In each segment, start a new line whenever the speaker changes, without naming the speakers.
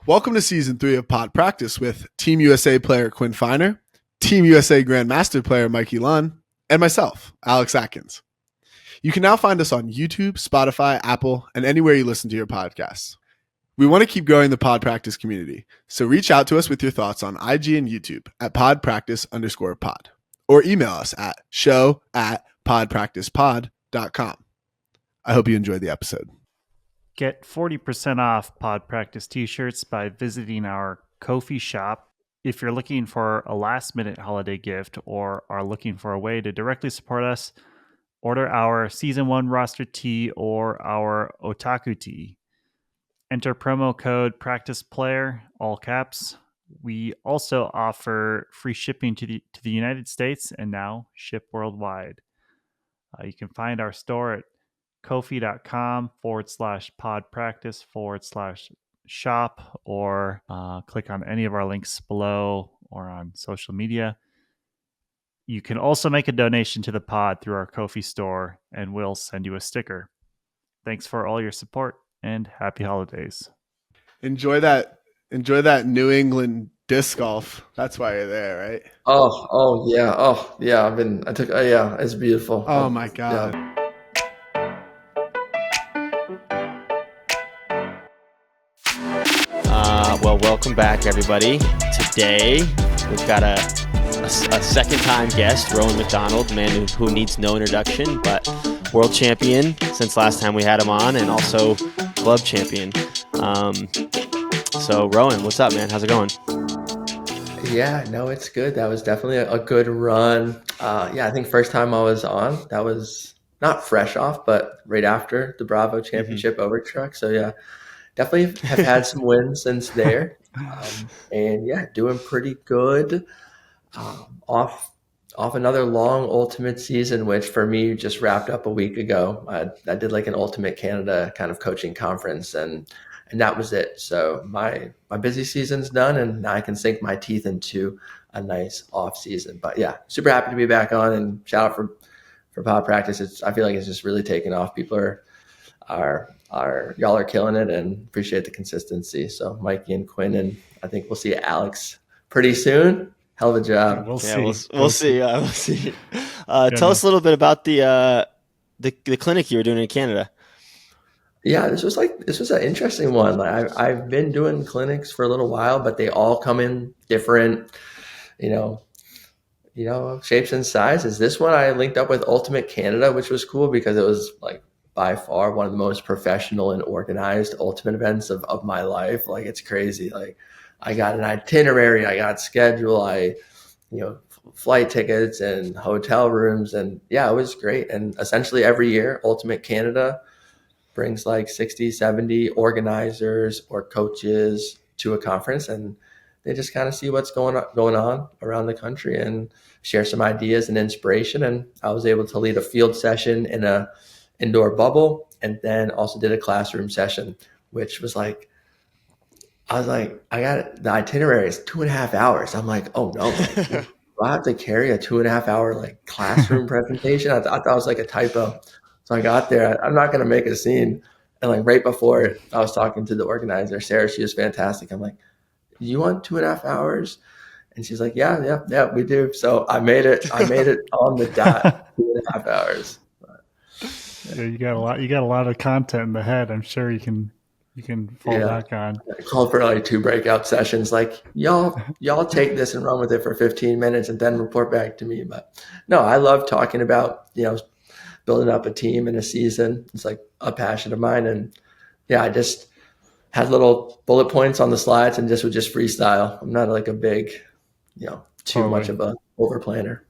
Welcome to Season 3 of Pod Practice with Team USA player Quinn Finer, Team USA Grandmaster player Mikey Lunn, and myself, Alex Atkins. You can now find us on YouTube, Spotify, Apple, and anywhere you listen to your podcasts. We want to keep growing the Pod Practice community, so reach out to us with your thoughts on IG and YouTube at podpractice_pod, or email us at show@podpracticepod.com. I hope you enjoyed the episode.
Get 40% off Pod Practice t-shirts by visiting our Ko-fi shop. If you're looking for a last-minute holiday gift or are looking for a way to directly support us, order our Season 1 roster tee or our Otaku tee. Enter promo code PRACTICEPLAYER, all caps. We also offer free shipping to the United States and now ship worldwide. You can find our store at kofi.com/podpractice/shop or click on any of our links below or on social media. You can also make a donation to the pod through our Ko-fi store and we'll send you a sticker. Thanks for all your support and happy holidays.
Enjoy that New England disc golf. That's why you're there, right?
Oh yeah. It's beautiful.
Oh my God.
Yeah.
Well, welcome back, everybody. Today, we've got a second-time guest, Rowan McDonnell, man who needs no introduction, but world champion since last time we had him on, and also club champion. So, Rowan, what's up, man? How's it going?
Yeah, no, it's good. That was definitely a good run. I think first time I was on, that was not fresh off, but right after the Bravo Championship over truck. So, yeah. Definitely have had some wins since there, doing pretty good. Off another long Ultimate season, which for me just wrapped up a week ago. I did like an Ultimate Canada kind of coaching conference, and that was it. So my busy season's done, and now I can sink my teeth into a nice off season. But yeah, super happy to be back on, and shout out for Pod Practice. I feel like it's just really taken off. People y'all are killing it, and appreciate the consistency. So Mikey and Quinn, and I think we'll see Alex pretty soon. Hell of a job.
We'll see. We'll see. Tell us a little bit about the clinic you were doing in Canada.
Yeah, this was an interesting one. Like I've been doing clinics for a little while, but they all come in different, shapes and sizes. This one I linked up with Ultimate Canada, which was cool because it was like by far one of the most professional and organized ultimate events of my life. Like, it's crazy. Like, I got an itinerary, I got schedule, flight tickets and hotel rooms. And yeah, it was great. And essentially every year, Ultimate Canada brings like 60, 70 organizers or coaches to a conference, and they just kind of see what's going on around the country and share some ideas and inspiration. And I was able to lead a field session in a indoor bubble, and then also did a classroom session, which was like, I got the itinerary is 2.5 hours. I'm like, oh no, do I have to carry a 2.5 hour like classroom presentation? I thought it was like a typo. So I got there. I'm not going to make a scene. And like right before I was talking to the organizer, Sarah, she was fantastic. I'm like, you want 2.5 hours? And she's like, yeah, we do. So I made it on the dot, 2.5 hours.
Yeah, you got a lot of content in the head. I'm sure you can fall back on.
I called for like 2 breakout sessions. Like, y'all take this and run with it for 15 minutes and then report back to me. But no, I love talking about, building up a team in a season. It's like a passion of mine. And yeah, I just had little bullet points on the slides and would just freestyle. I'm not like a big, too much of a over planner.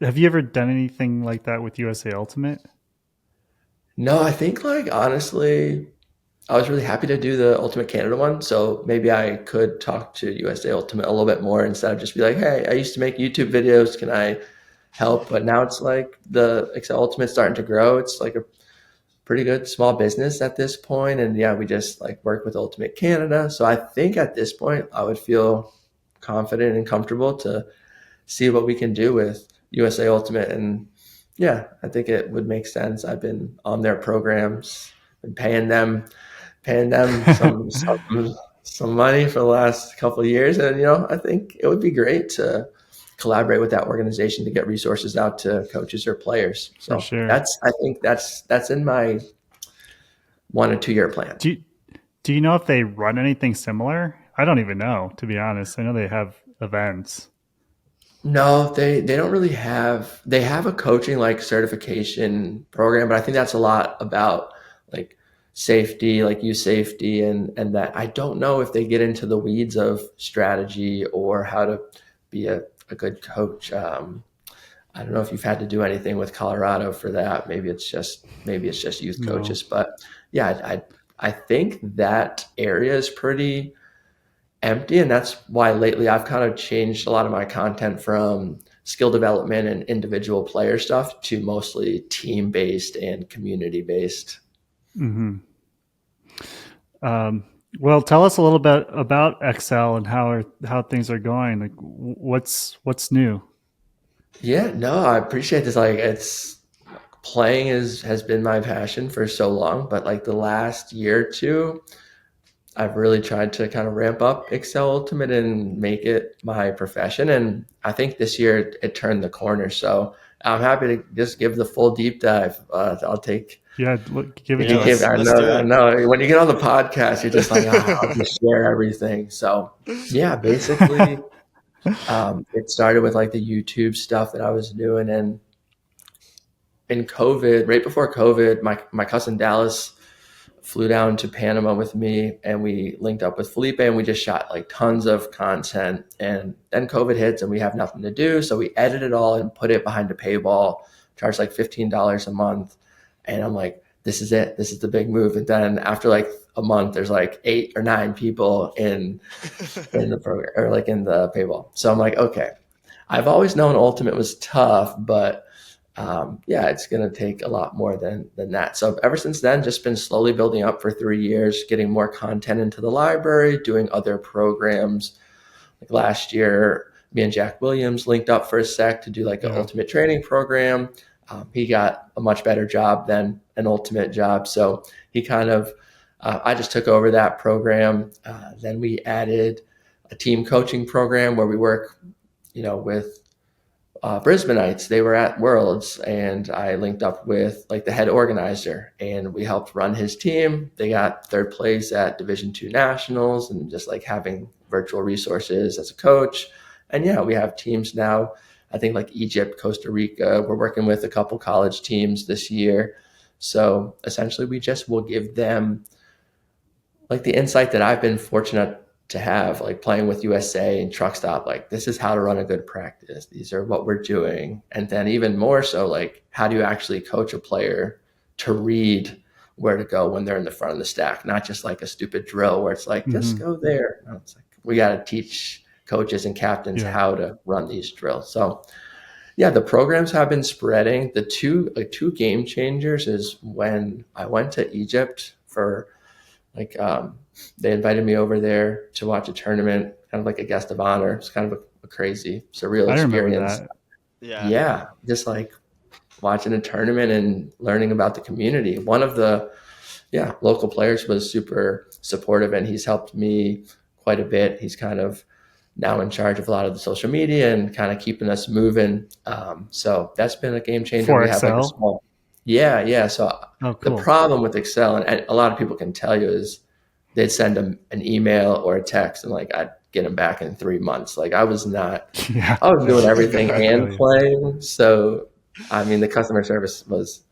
Have you ever done anything like that with USA Ultimate?
No, I think like honestly, I was really happy to do the Ultimate Canada one. So maybe I could talk to USA Ultimate a little bit more instead of just be like, hey, I used to make YouTube videos. Can I help? But now it's like the Excel Ultimate's starting to grow. It's like a pretty good small business at this point. And yeah, we just like work with Ultimate Canada. So I think at this point I would feel confident and comfortable to see what we can do with USA Ultimate. And yeah, I think it would make sense. I've been on their programs, been paying them paying them some money for the last couple of years. And, I think it would be great to collaborate with that organization to get resources out to coaches or players. So
For sure.
I think that's in my 1 or 2 year plan.
Do you know if they run anything similar? I don't even know, to be honest. I know they have events.
No, they don't really have. They have a coaching like certification program, but I think that's a lot about like safety, like youth safety, and that. I don't know if they get into the weeds of strategy or how to be a good coach. I don't know if you've had to do anything with Colorado for that. Maybe it's just youth coaches, but yeah, I think that area is pretty empty, and that's why lately I've kind of changed a lot of my content from skill development and individual player stuff to mostly team based and community based.
Mm-hmm. Well, tell us a little bit about Excel and how things are going. Like, what's new?
Yeah, no, I appreciate this. Like, it's playing has been my passion for so long, but like the last year or two, I've really tried to kind of ramp up Excel Ultimate and make it my profession. And I think this year it turned the corner. So I'm happy to just give the full deep dive. I'll take.
Yeah, give it to us.
I know. When you get on the podcast, you're just like, I'll just share everything. So yeah, basically, it started with like the YouTube stuff that I was doing, and in COVID, right before COVID, my cousin Dallas flew down to Panama with me, and we linked up with Felipe, and we just shot like tons of content. And then COVID hits and we have nothing to do. So we edited it all and put it behind a paywall, charged like $15 a month. And I'm like, this is it. This is the big move. And then after like a month, there's like 8 or 9 people in the program, or like in the paywall. So I'm like, okay, I've always known Ultimate was tough, but it's going to take a lot more than that. So ever since then, just been slowly building up for 3 years, getting more content into the library, doing other programs. Like last year, me and Jack Williams linked up for a sec to do like an ultimate training program. He got a much better job than an ultimate job. So he kind of, I just took over that program. Then we added a team coaching program where we work, with Brisbaneites. They were at Worlds, and I linked up with like the head organizer, and we helped run his team. They got 3rd place at Division II Nationals, and just like having virtual resources as a coach. And yeah, we have teams now, I think like Egypt, Costa Rica. We're working with a couple college teams this year. So essentially we just will give them like the insight that I've been fortunate to have, like playing with USA and Truck Stop. Like, this is how to run a good practice. These are what we're doing. And then even more so, like, how do you actually coach a player to read where to go when they're in the front of the stack? Not just like a stupid drill where it's like, just go there. No, it's like, we got to teach coaches and captains how to run these drills. So yeah, the programs have been spreading. The two game changers is when I went to Egypt for like, they invited me over there to watch a tournament, kind of like a guest of honor. It's kind of a crazy, surreal experience. Yeah, just like watching a tournament and learning about the community. One of the local players was super supportive, and he's helped me quite a bit. He's kind of now in charge of a lot of the social media and kind of keeping us moving. So that's been a game changer.
For
we
Excel?
have like a small, So
cool.
The problem with Excel, and a lot of people can tell you, is they'd send them an email or a text, and like I'd get them back in 3 months. Like I was doing everything and playing. So I mean, the customer service was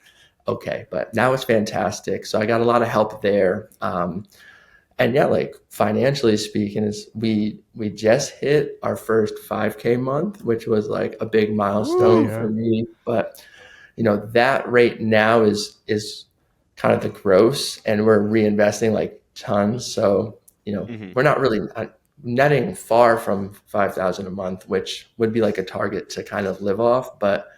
okay, but now it's fantastic. So I got a lot of help there. And yeah, like financially speaking, is we just hit our first 5K month, which was like a big milestone for me. But that rate now is kind of the gross, and we're reinvesting like tons. So we're not really netting far from 5,000 a month, which would be like a target to kind of live off. But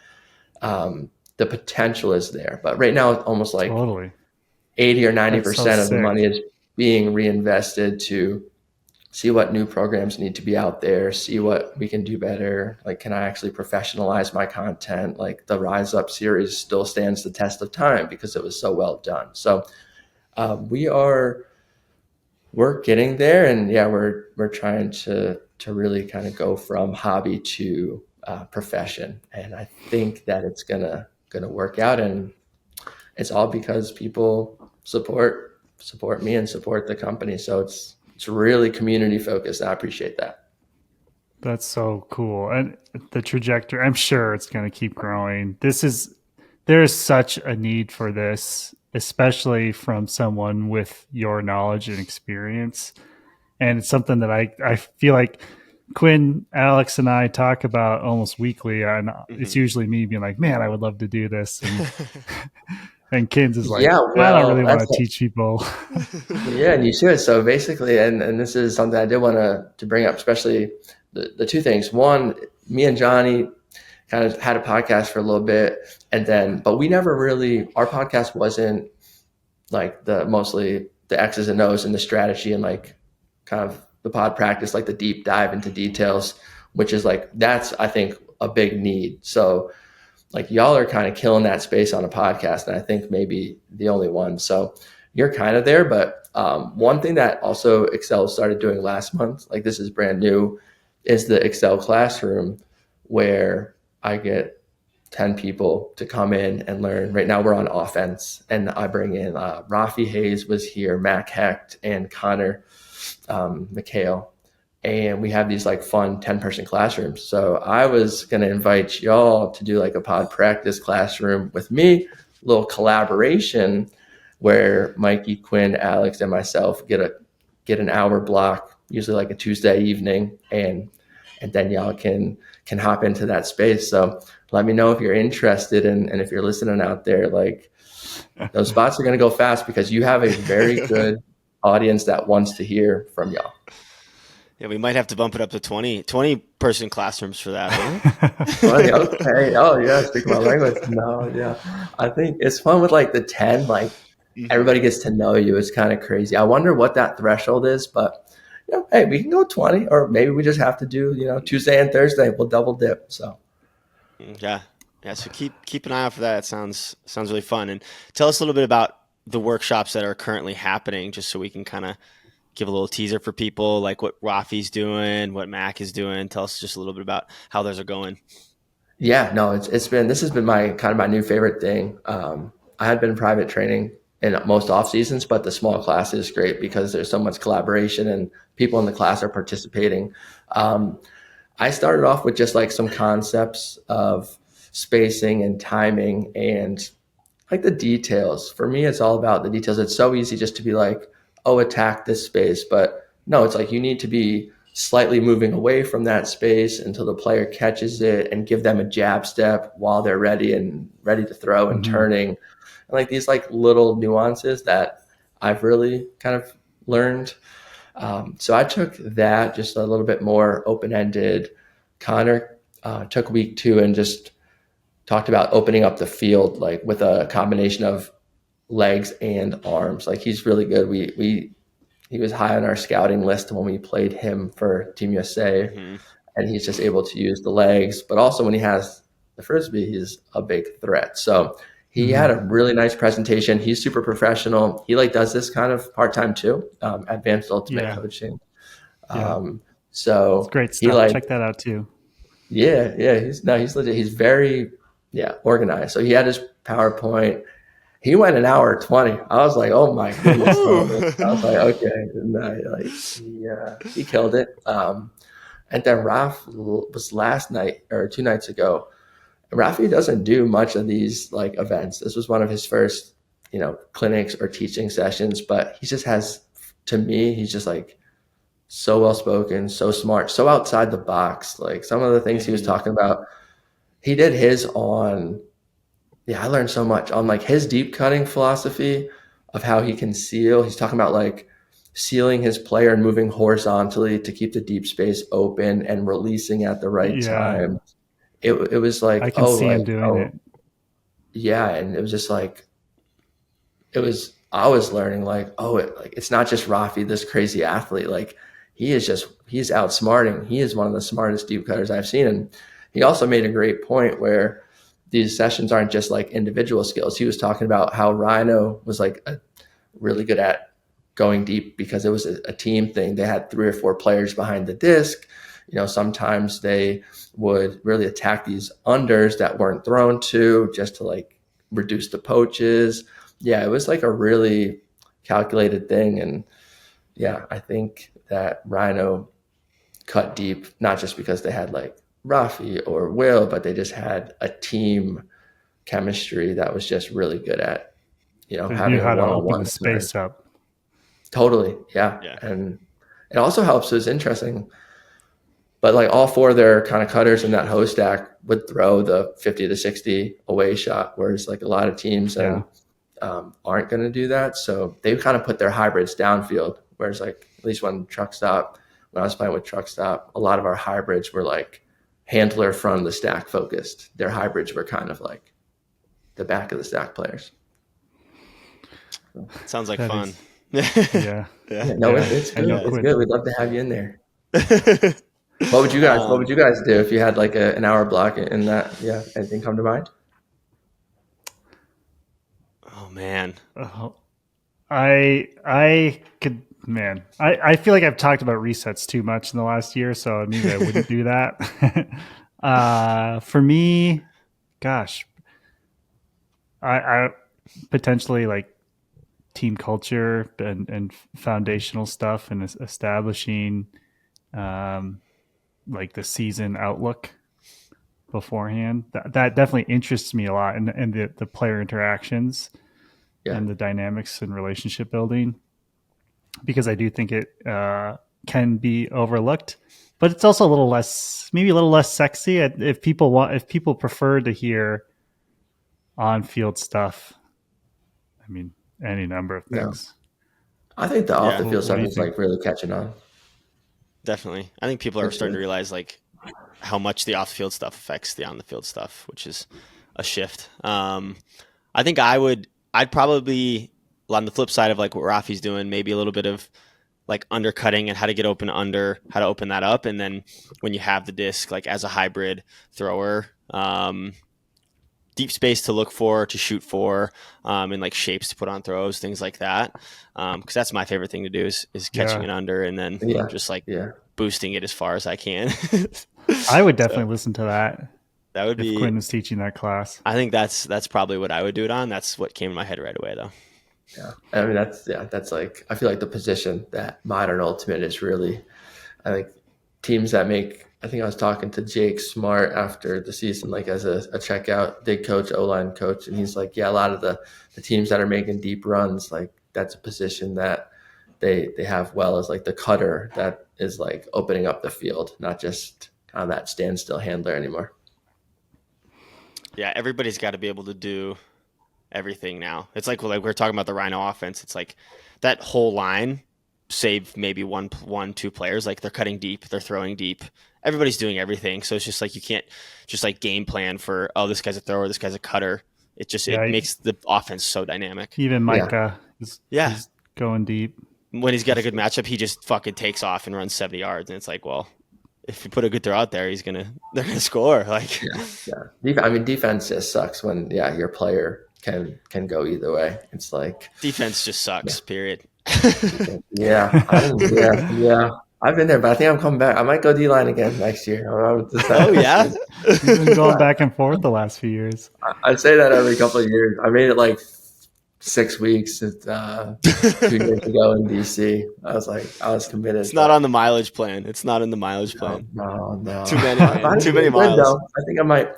the potential is there. But right now, it's almost like 80 or 90% of the money is being reinvested to see what new programs need to be out there, see what we can do better. Like, can I actually professionalize my content? Like the Rise Up series still stands the test of time because it was so well done. So we are we're getting there, and yeah, we're trying to really kind of go from hobby to profession, and I think that it's gonna work out, and it's all because people support me and support the company. So it's really community focused. I appreciate that.
That's so cool. And the trajectory, I'm sure it's going to keep growing. There is such a need for this, especially from someone with your knowledge and experience. And it's something that I feel like Quinn, Alex, and I talk about almost weekly. And it's usually me being like, man, I would love to do this. And Kins is like,
Yeah,
I don't
well,
really want to teach people.
yeah, and you should. So basically, and this is something I did want to bring up, especially the two things. One, me and Johnny kind of had a podcast for a little bit, and then, but we never really, our podcast wasn't like mostly the X's and O's and the strategy and like kind of the pod practice, like the deep dive into details, which is like, that's, I think, a big need. So like y'all are kind of killing that space on a podcast, and I think maybe the only one. So you're kind of there. But one thing that also Excel started doing last month, like this is brand new, is the Excel classroom, where I get 10 people to come in and learn. Right now we're on offense, and I bring in Rafi Hayes was here, Mac Hecht, and Connor McHale. And we have these like fun 10-person classrooms. So I was going to invite y'all to do like a pod practice classroom with me, a little collaboration where Mikey, Quinn, Alex, and myself get an hour block, usually like a Tuesday evening, and then y'all can hop into that space. So let me know if you're interested, and if you're listening out there, like those spots are going to go fast because you have a very good audience that wants to hear from y'all.
Yeah, we might have to bump it up to 20 person classrooms for that.
Funny, okay. Oh yeah, speak my language. No, yeah. I think it's fun with like the 10, like everybody gets to know you. It's kind of crazy. I wonder what that threshold is, but hey, we can go 20, or maybe we just have to do, Tuesday and Thursday. We'll double dip. So
yeah. So keep an eye out for that. It sounds really fun. And tell us a little bit about the workshops that are currently happening, just so we can kind of give a little teaser for people, like what Rafi's doing, what Mac is doing. Tell us just a little bit about how those are going.
Yeah, no, this has been my new favorite thing. I had been private training in most off seasons, but the small class is great because there's so much collaboration and people in the class are participating. I started off with just like some concepts of spacing and timing and like the details. For me, it's all about the details. It's so easy just to be like, oh, attack this space. But no, it's like you need to be slightly moving away from that space until the player catches it, and give them a jab step while they're ready to throw and turning. And like these like little nuances that I've really kind of learned. So I took that just a little bit more open-ended. Connor took week 2 and just talked about opening up the field, like with a combination of legs and arms. Like he's really good. He was high on our scouting list when we played him for Team USA, and he's just able to use the legs, but also when he has the Frisbee, he's a big threat. So he had a really nice presentation. He's super professional. He like does this kind of part-time too, advanced ultimate coaching. So
it's great stuff. Check that out too.
Yeah. He's legit. He's very organized. So he had his PowerPoint. He went an hour 20. I was like, oh my goodness. I was like, okay. No, he killed it. And then Raf was last night or 2 nights ago. Rafi doesn't do much of these like events. This was one of his first, clinics or teaching sessions, but he just has, to me, he's just like so well-spoken, so smart, so outside the box. Like some of the things he was talking about, he did his on, I learned so much on like his deep cutting philosophy of how he can seal. He's talking about like sealing his player and moving horizontally to keep the deep space open and releasing at the right time. It was like,
I can see him doing it.
Yeah. And it was just like, I was learning like, it's not just Rafi, this crazy athlete. Like he's outsmarting. He is one of the smartest deep cutters I've seen. And he also made a great point where these sessions aren't just like individual skills. He was talking about how Rhino was like really good at going deep because it was a team thing. They had 3 or 4 players behind the disc. Sometimes they would really attack these unders that weren't thrown to just to like reduce the poaches. Yeah, it was like a really calculated thing. And yeah, I think that Rhino cut deep, not just because they had like Rafi or Will, but they just had a team chemistry that was just really good at,
They
having
knew how
a
to
one-on-one
open the space up.
Totally. Yeah. And it also helps. It was interesting. But like all 4 of their kind of cutters in that host stack would throw the 50 to 60 away shot, whereas like a lot of teams aren't going to do that. So they kind of put their hybrids downfield, whereas like at least when I was playing with Truck Stop, a lot of our hybrids were like handler from the stack focused. Their hybrids were kind of like the back of the stack players.
Sounds like fun.
Yeah.
No, it's good. It's good. We'd love to have you in there. What would you guys do if you had like an hour block in that? Yeah. Anything come to mind?
Oh man.
I could, man. I feel like I've talked about resets too much in the last year, so maybe I wouldn't do that. For me, gosh, I potentially like team culture and foundational stuff and establishing like the season outlook beforehand. That definitely interests me a lot, and the player interactions and the dynamics and relationship building, because I do think it can be overlooked, but it's also maybe a little less sexy. If people prefer to hear on-field stuff, I mean, any number of things.
I think the off the field stuff is like really catching on.
Definitely. I think people are starting to realize like how much the off the field stuff affects the on the field stuff, which is a shift. I think I'd probably, on the flip side of like what Rafi's doing, maybe a little bit of like undercutting and how to get open under, how to open that up. And then when you have the disc, like as a hybrid thrower, deep space to look for, to shoot for, and like shapes to put on throws, things like that. Because that's my favorite thing to do is catching it under and then just like boosting it as far as I can.
I would definitely listen to that.
That would be,
if Quinn was teaching that class.
I think that's probably what I would do it on. That's what came in my head right away, though.
Yeah, I mean that's like, I feel like the position that modern ultimate is really, I think teams that make. I think I was talking to Jake Smart after the season, like as a checkout, big coach, O-line coach, and he's like, yeah, a lot of the teams that are making deep runs, like that's a position that they have well as like the cutter that is like opening up the field, not just on that standstill handler anymore.
Yeah, everybody's got to be able to do everything now. It's like we're talking about the Rhino offense. It's like that whole line, save maybe one, 2 players, like they're cutting deep, they're throwing deep. Everybody's doing everything. So it's just like you can't just like game plan for, oh, this guy's a thrower, this guy's a cutter. It makes the offense so dynamic.
Even Micah is going deep.
When he's got a good matchup, he just fucking takes off and runs 70 yards. And it's like, well, if you put a good throw out there, they're gonna score. Like,
I mean, defense just sucks when your player can go either way. It's like
defense just sucks. Period.
Yeah. I've been there, but I think I'm coming back. I might go D-line again next year.
Oh yeah,
you've been going back and forth the last few years.
I say that every couple of years. I made it like 6 weeks 2 years ago in DC. I was committed.
It's not on the mileage plan. It's not in the mileage plan.
No.
Too many miles.
Though. I think I might.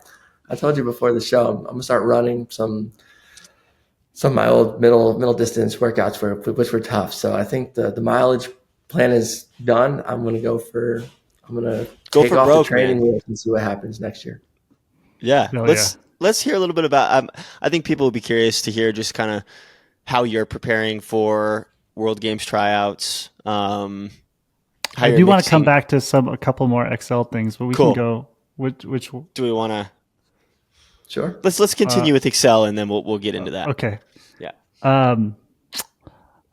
I told you before the show, I'm gonna start running some of my old middle distance workouts which were tough. So I think the mileage plan is done. I'm gonna go for take off the training wheels and see what happens next year.
Yeah. Let's hear a little bit about. I think people will be curious to hear just kind of how you're preparing for World Games tryouts. I
do want to come back to a couple more Excel things, but we can go. Which
do we want to?
Sure.
Let's continue with Excel, and then we'll get into that.
Okay.
Yeah.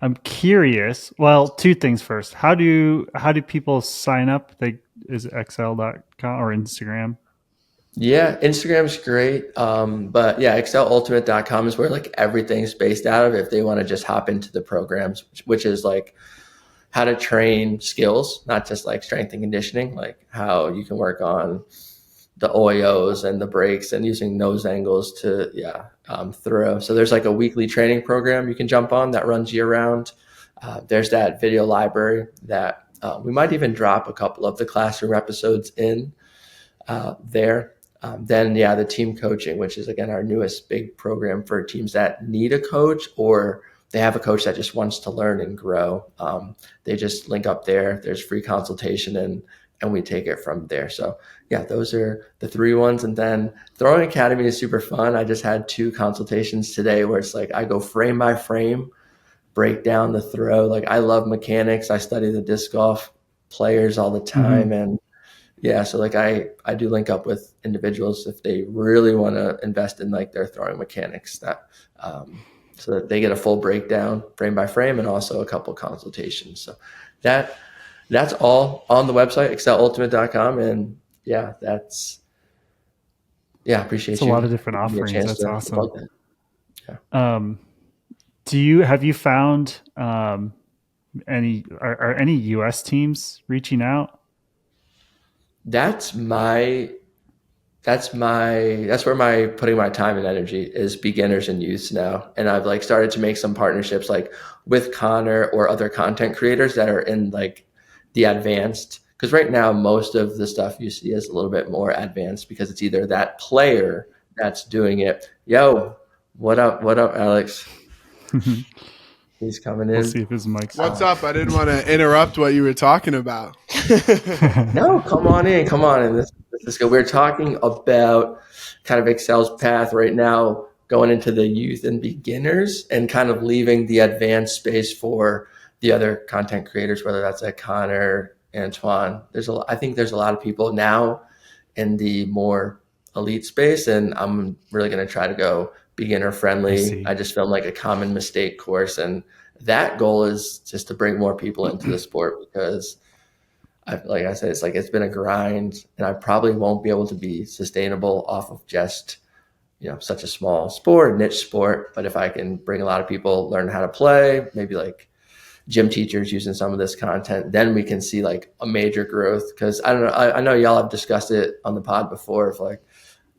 I'm curious. Well, 2 things first. How do people sign up? Is it Excel.com or Instagram?
Yeah, Instagram's great. But yeah, excelultimate.com is where like everything's based out of if they want to just hop into the programs, which is like how to train skills, not just like strength and conditioning, like how you can work on the OIOs and the breaks and using nose angles to throw. So there's like a weekly training program you can jump on that runs year round. There's that video library that we might even drop a couple of the classroom episodes in there. Then the team coaching, which is again our newest big program for teams that need a coach or they have a coach that just wants to learn and grow. They just link up there. There's free consultation and we take it from there. So yeah, those are the 3 ones. And then Throwing Academy is super fun. I just had 2 consultations today where it's like I go frame by frame, break down the throw. Like I love mechanics. I study the disc golf players all the time. And yeah, so like I do link up with individuals if they really want to invest in like their throwing mechanics that so that they get a full breakdown frame by frame and also a couple consultations. So that's all on the website, excelultimate.com. And yeah, appreciate
It's
you.
a lot of different offerings. That's awesome. Have you found any US teams reaching out?
That's where my putting my time and energy is beginners and youths now. And I've like started to make some partnerships like with Connor or other content creators that are in like the advanced, because right now most of the stuff you see is a little bit more advanced because it's either that player that's doing it. Yo, what up, Alex? He's coming in.
We'll see if his mic's
What's up? I didn't want to interrupt what you were talking about.
No, come on in. This is good. We're talking about kind of Excel's path right now, going into the youth and beginners and kind of leaving the advanced space for the other content creators, whether that's like Connor, Antoine. I think there's a lot of people now in the more elite space, and I'm really going to try to go beginner friendly. I just filmed like a common mistake course, and that goal is just to bring more people into the sport because like I said, it's been a grind and I probably won't be able to be sustainable off of just, such a small sport, niche sport. But if I can bring a lot of people learn how to play, maybe like gym teachers using some of this content, then we can see like a major growth. Cause I don't know, I know y'all have discussed it on the pod before of like,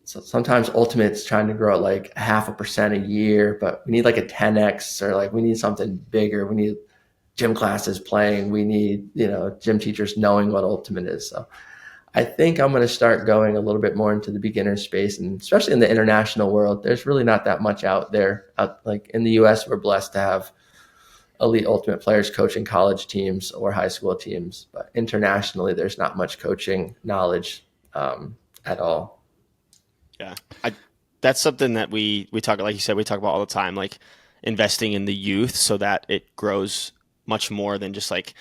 so sometimes Ultimate's trying to grow at like 0.5% a year, but we need like a 10x or like we need something bigger. We need gym classes playing. We need, gym teachers knowing what Ultimate is. So I think I'm going to start going a little bit more into the beginner space, and especially in the international world, there's really not that much out there. Like in the US, we're blessed to have elite Ultimate players coaching college teams or high school teams, but internationally, there's not much coaching knowledge at all.
Yeah, that's something that we talk, like you said, we talk about all the time, like investing in the youth so that it grows much more than just like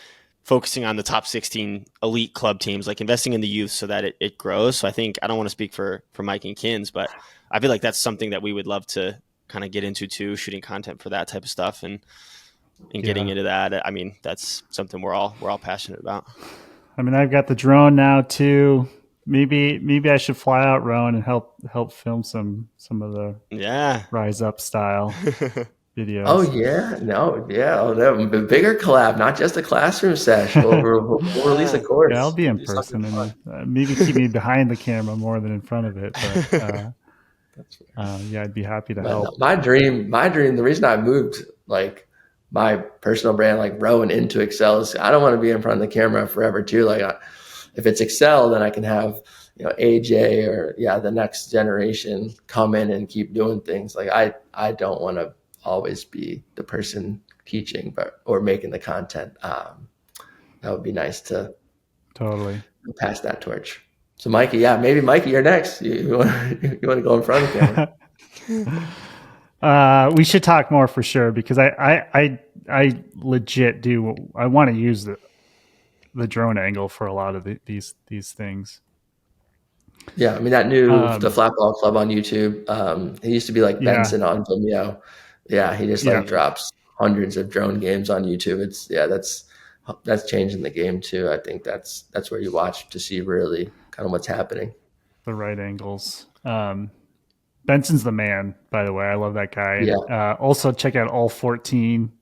focusing on the top 16 elite club teams, like investing in the youth so that it grows. So I think, I don't want to speak for Mike and Kins, but I feel like that's something that we would love to kind of get into too, shooting content for that type of stuff and getting into that. I mean, that's something we're all passionate about.
I mean, I've got the drone now too. Maybe I should fly out, Rowan, and help film some of the Rise Up style videos.
Oh yeah, the bigger collab, not just a classroom session. We'll release a course.
Yeah, I'll be in person and maybe keep me behind the camera more than in front of it. But I'd be happy to help.
My dream. The reason I moved like my personal brand, like Rowan, into Excel is I don't want to be in front of the camera forever too. Like if it's Excel, then I can have AJ or the next generation come in and keep doing things. Like I don't want to always be the person teaching or making the content. That would be nice to
totally
pass that torch. So Mikey, maybe Mikey, you're next. You want to go in front of the
camera? We should talk more for sure because I legit do. I want to use the drone angle for a lot of these things.
Yeah, I mean that new the Flat Ball Club on YouTube. He used to be like Benson on Vimeo. Yeah, he just drops hundreds of drone games on YouTube. That's changing the game too. I think that's where you watch to see really kind of what's happening.
the right angles. Benson's the man, by the way. I love that guy.
Yeah.
Also, check out All 14.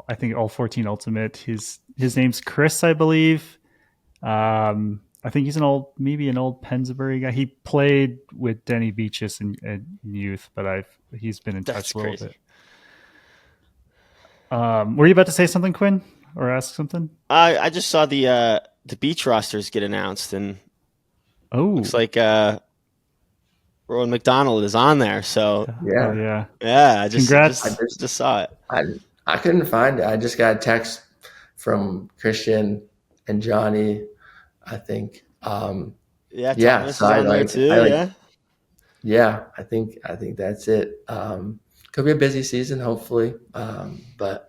I think All 14 Ultimate. His name's Chris, I believe. I think he's maybe an old Pensbury guy. He played with Denny Beaches in youth, but he's been in touch a little bit. Were you about to say something, Quinn, or ask something?
I just saw the beach rosters get announced, and looks like Rowan McDonnell is on there. So
yeah.
I
Congrats.
just saw it.
I couldn't find it. I just got a text from Christian and Johnny, I think.
Thomas
so
is on there too.
I think that's it. Could be a busy season, hopefully. But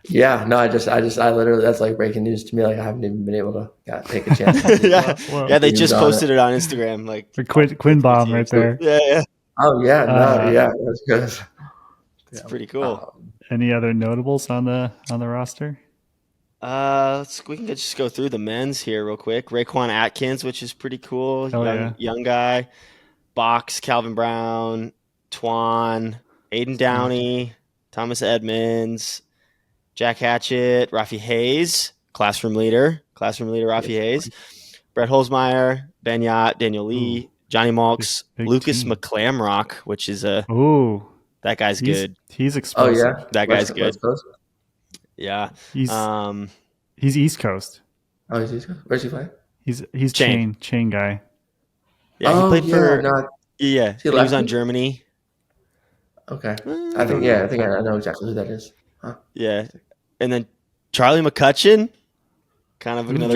yeah, no, I literally, that's like breaking news to me. Like I haven't even been able to take a chance.
They just posted it on Instagram. Like
the Quinn bomb right there.
Yeah.
Oh yeah, that's good.
It's pretty cool.
Any other notables on the roster?
We can just go through the men's here real quick. Raekwon Atkins, which is pretty cool. Young guy. Box, Calvin Brown, Twan, Aiden Downey, Thomas Edmonds, Jack Hatchett, Rafi Hayes, classroom leader Rafi Hayes, Brett Holzmeyer, Ben Yacht, Daniel Lee, Johnny Malks, Lucas McClamrock, which is that guy's good.
He's explosive.
Oh yeah,
that guy's good. Yeah,
he's East Coast.
Oh, he's East Coast. Where's he play?
He's chain guy.
Yeah, he played for. He was on Germany.
Okay, I think I know exactly who that is. Huh?
Yeah, and then Charlie McCutcheon, kind of another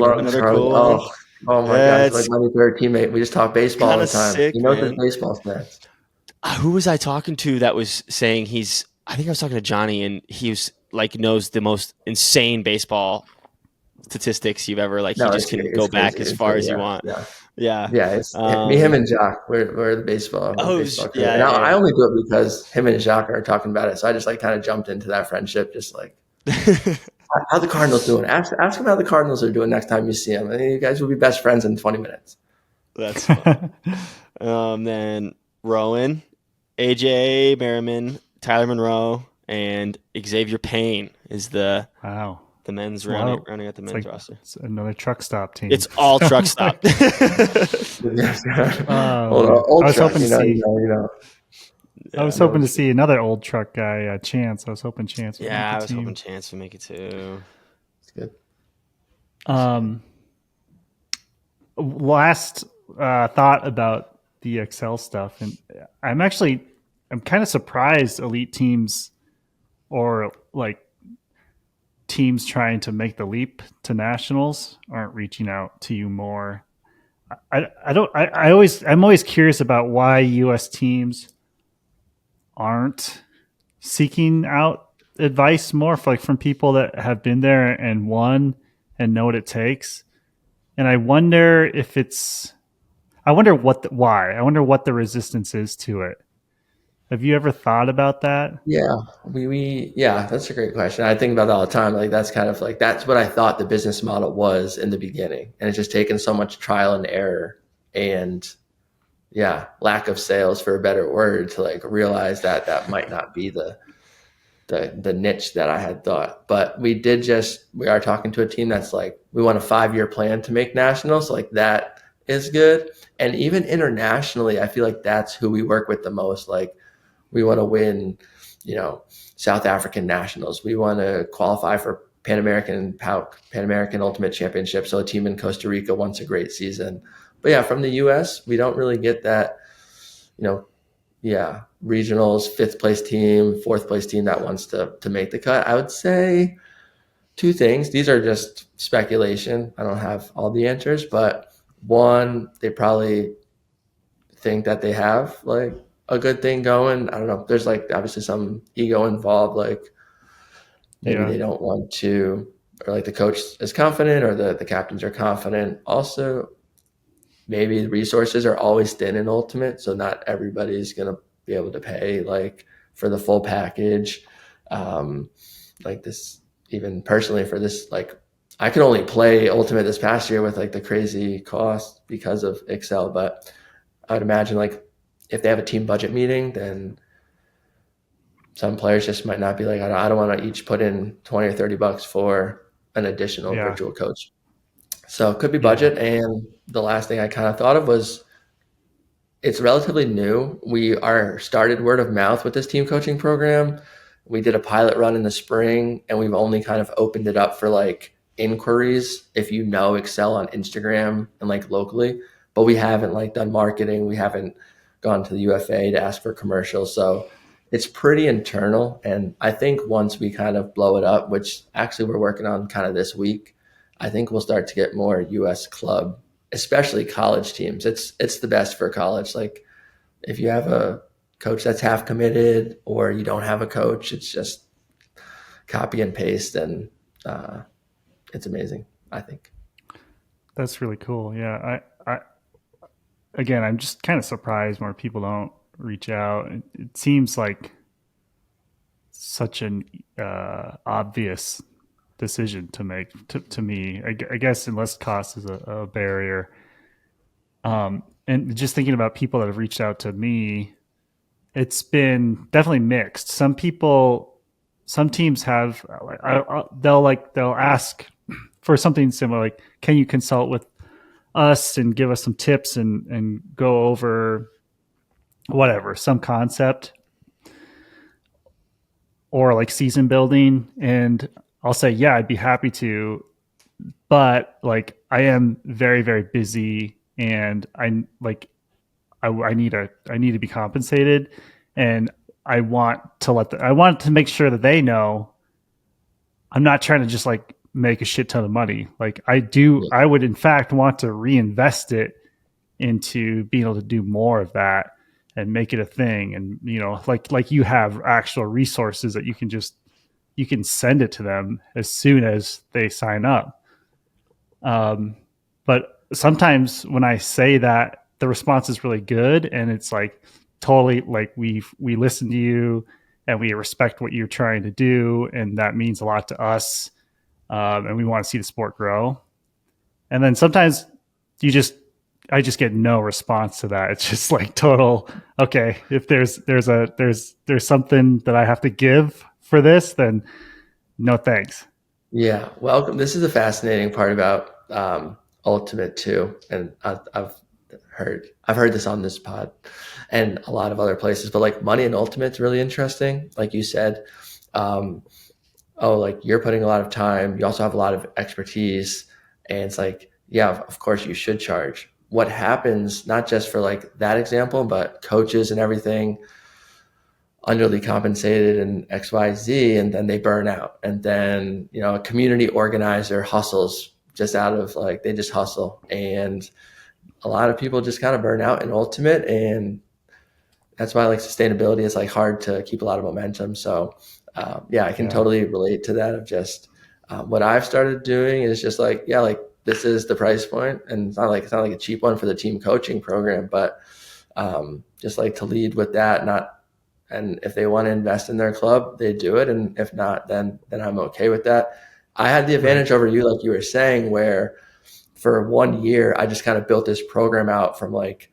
cool one.
Oh my God, it's like my third teammate. We just talk baseball all the time.
Sick,
he knows his baseball stats.
Who was I talking to that was saying I think I was talking to Johnny, and he was like knows the most insane baseball statistics you've ever he just can go back as far as you want. Yeah.
It's me, him, and Jacques. We're the baseball. I only do it because him and Jacques are talking about it. So I just kind of jumped into that friendship, just how the Cardinals doing? Ask them how the Cardinals are doing next time you see them. I think you guys will be best friends in 20 minutes.
That's fun. Then Rowan, AJ Merriman, Tyler Monroe, and Xavier Payne is the men's rounding out the men's roster.
It's another truck stop team.
It's all truck stop.
I was hoping to see. I was hoping to see another old truck guy, Chance. I was hoping Chance would make
I was
team.
hoping Chance would make it too.
It's good.
Last thought about the Excel stuff, and I'm kind of surprised elite teams or teams trying to make the leap to nationals aren't reaching out to you more. I'm always curious about why U.S. teams aren't seeking out advice more from people that have been there and won and know what it takes. And I wonder what the resistance is to it. Have you ever thought about that?
Yeah, that's a great question. I think about that all the time. That's kind of that's what I thought the business model was in the beginning. And it's just taken so much trial and error and lack of sales, for a better word, to realize that might not be the niche that I had thought. But we are talking to a team that's we want a 5-year plan to make nationals. That is good. And even internationally, I feel that's who we work with the most. We want to win, South African nationals. We want to qualify for Pan American Ultimate Championship. So a team in Costa Rica wants a great season. But from the US, we don't really get that, regionals, 5th place team, 4th place team that wants to make the cut. I would say 2 things. These are just speculation. I don't have all the answers, but one, they probably think that they have a good thing going. I don't know. There's obviously some ego involved. Maybe they don't want to, or the coach is confident, or the captains are confident. Also, maybe the resources are always thin in Ultimate, so not everybody's gonna be able to pay for the full package. This, even personally, for this I could only play Ultimate this past year with like the crazy cost because of Excel. But I would imagine like if they have a team budget meeting, then some players just might not be like, I don't want to each put in 20 or $30 for an additional virtual coach. So it could be budget. And the last thing I kind of thought of was it's relatively new. We are started word of mouth with this team coaching program. We did a pilot run in the spring, and we've only kind of opened it up for like inquiries if you know Excel on Instagram and like locally, but we haven't like done marketing. We haven't gone to the UFA to ask for commercials. So it's pretty internal. And I think once we kind of blow it up, which actually we're working on kind of this week, I think we'll start to get more US club, especially college teams. It's the best for college. Like if you have a coach that's half committed or you don't have a coach, it's just copy and paste, and it's amazing, I think.
That's really cool. Yeah. Again, I'm just kind of surprised more people don't reach out. It seems like such an obvious decision to make to me. I guess unless cost is a barrier. And just thinking about people that have reached out to me, it's been definitely mixed. Some teams have, they'll ask for something similar, like, can you consult with us and give us some tips and go over whatever, some concept or like season building. And I'll say, yeah, I'd be happy to, but like I am very, very busy and I need to be compensated, and I want to make sure that they know I'm not trying to just like make a shit ton of money. Like I would in fact want to reinvest it into being able to do more of that and make it a thing. And, like you have actual resources that you can send it to them as soon as they sign up. But sometimes when I say that, the response is really good. And it's like, totally like we listen to you and we respect what you're trying to do. And that means a lot to us. And we want to see the sport grow. And then sometimes I just get no response to that. It's just like total, okay, if there's something that I have to give for this, then no thanks.
Yeah. Welcome. This is a fascinating part about Ultimate too. And I've heard this on this pod and a lot of other places, but like money in Ultimate's really interesting. Like you said, like you're putting a lot of time. You also have a lot of expertise. And it's like, yeah, of course you should charge. What happens, not just for like that example, but coaches and everything, underly compensated and XYZ, and then they burn out. And then, a community organizer hustles just out of like, they just hustle. And a lot of people just kind of burn out in Ultimate. And that's why like sustainability is like hard to keep a lot of momentum. So I can totally relate to that of just what I've started doing is just like, like this is the price point, and it's not like a cheap one for the team coaching program, but just like to lead with that, and if they want to invest in their club, they do it. And if not, then I'm okay with that. I had the advantage over you, like you were saying, where for 1 year, I just kind of built this program out from like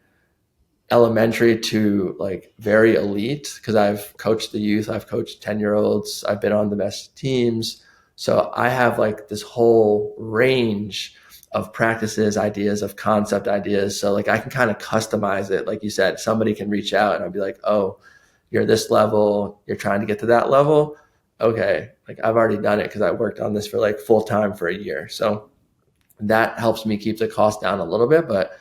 elementary to like very elite, because I've coached the youth, I've coached 10-year-olds, I've been on the best teams. So I have like this whole range of practices, ideas, of concept ideas. So like I can kind of customize it. Like you said, somebody can reach out and I'll be like, oh, you're this level, you're trying to get to that level. Okay. Like I've already done it because I worked on this for like full time for a year. So that helps me keep the cost down a little bit. But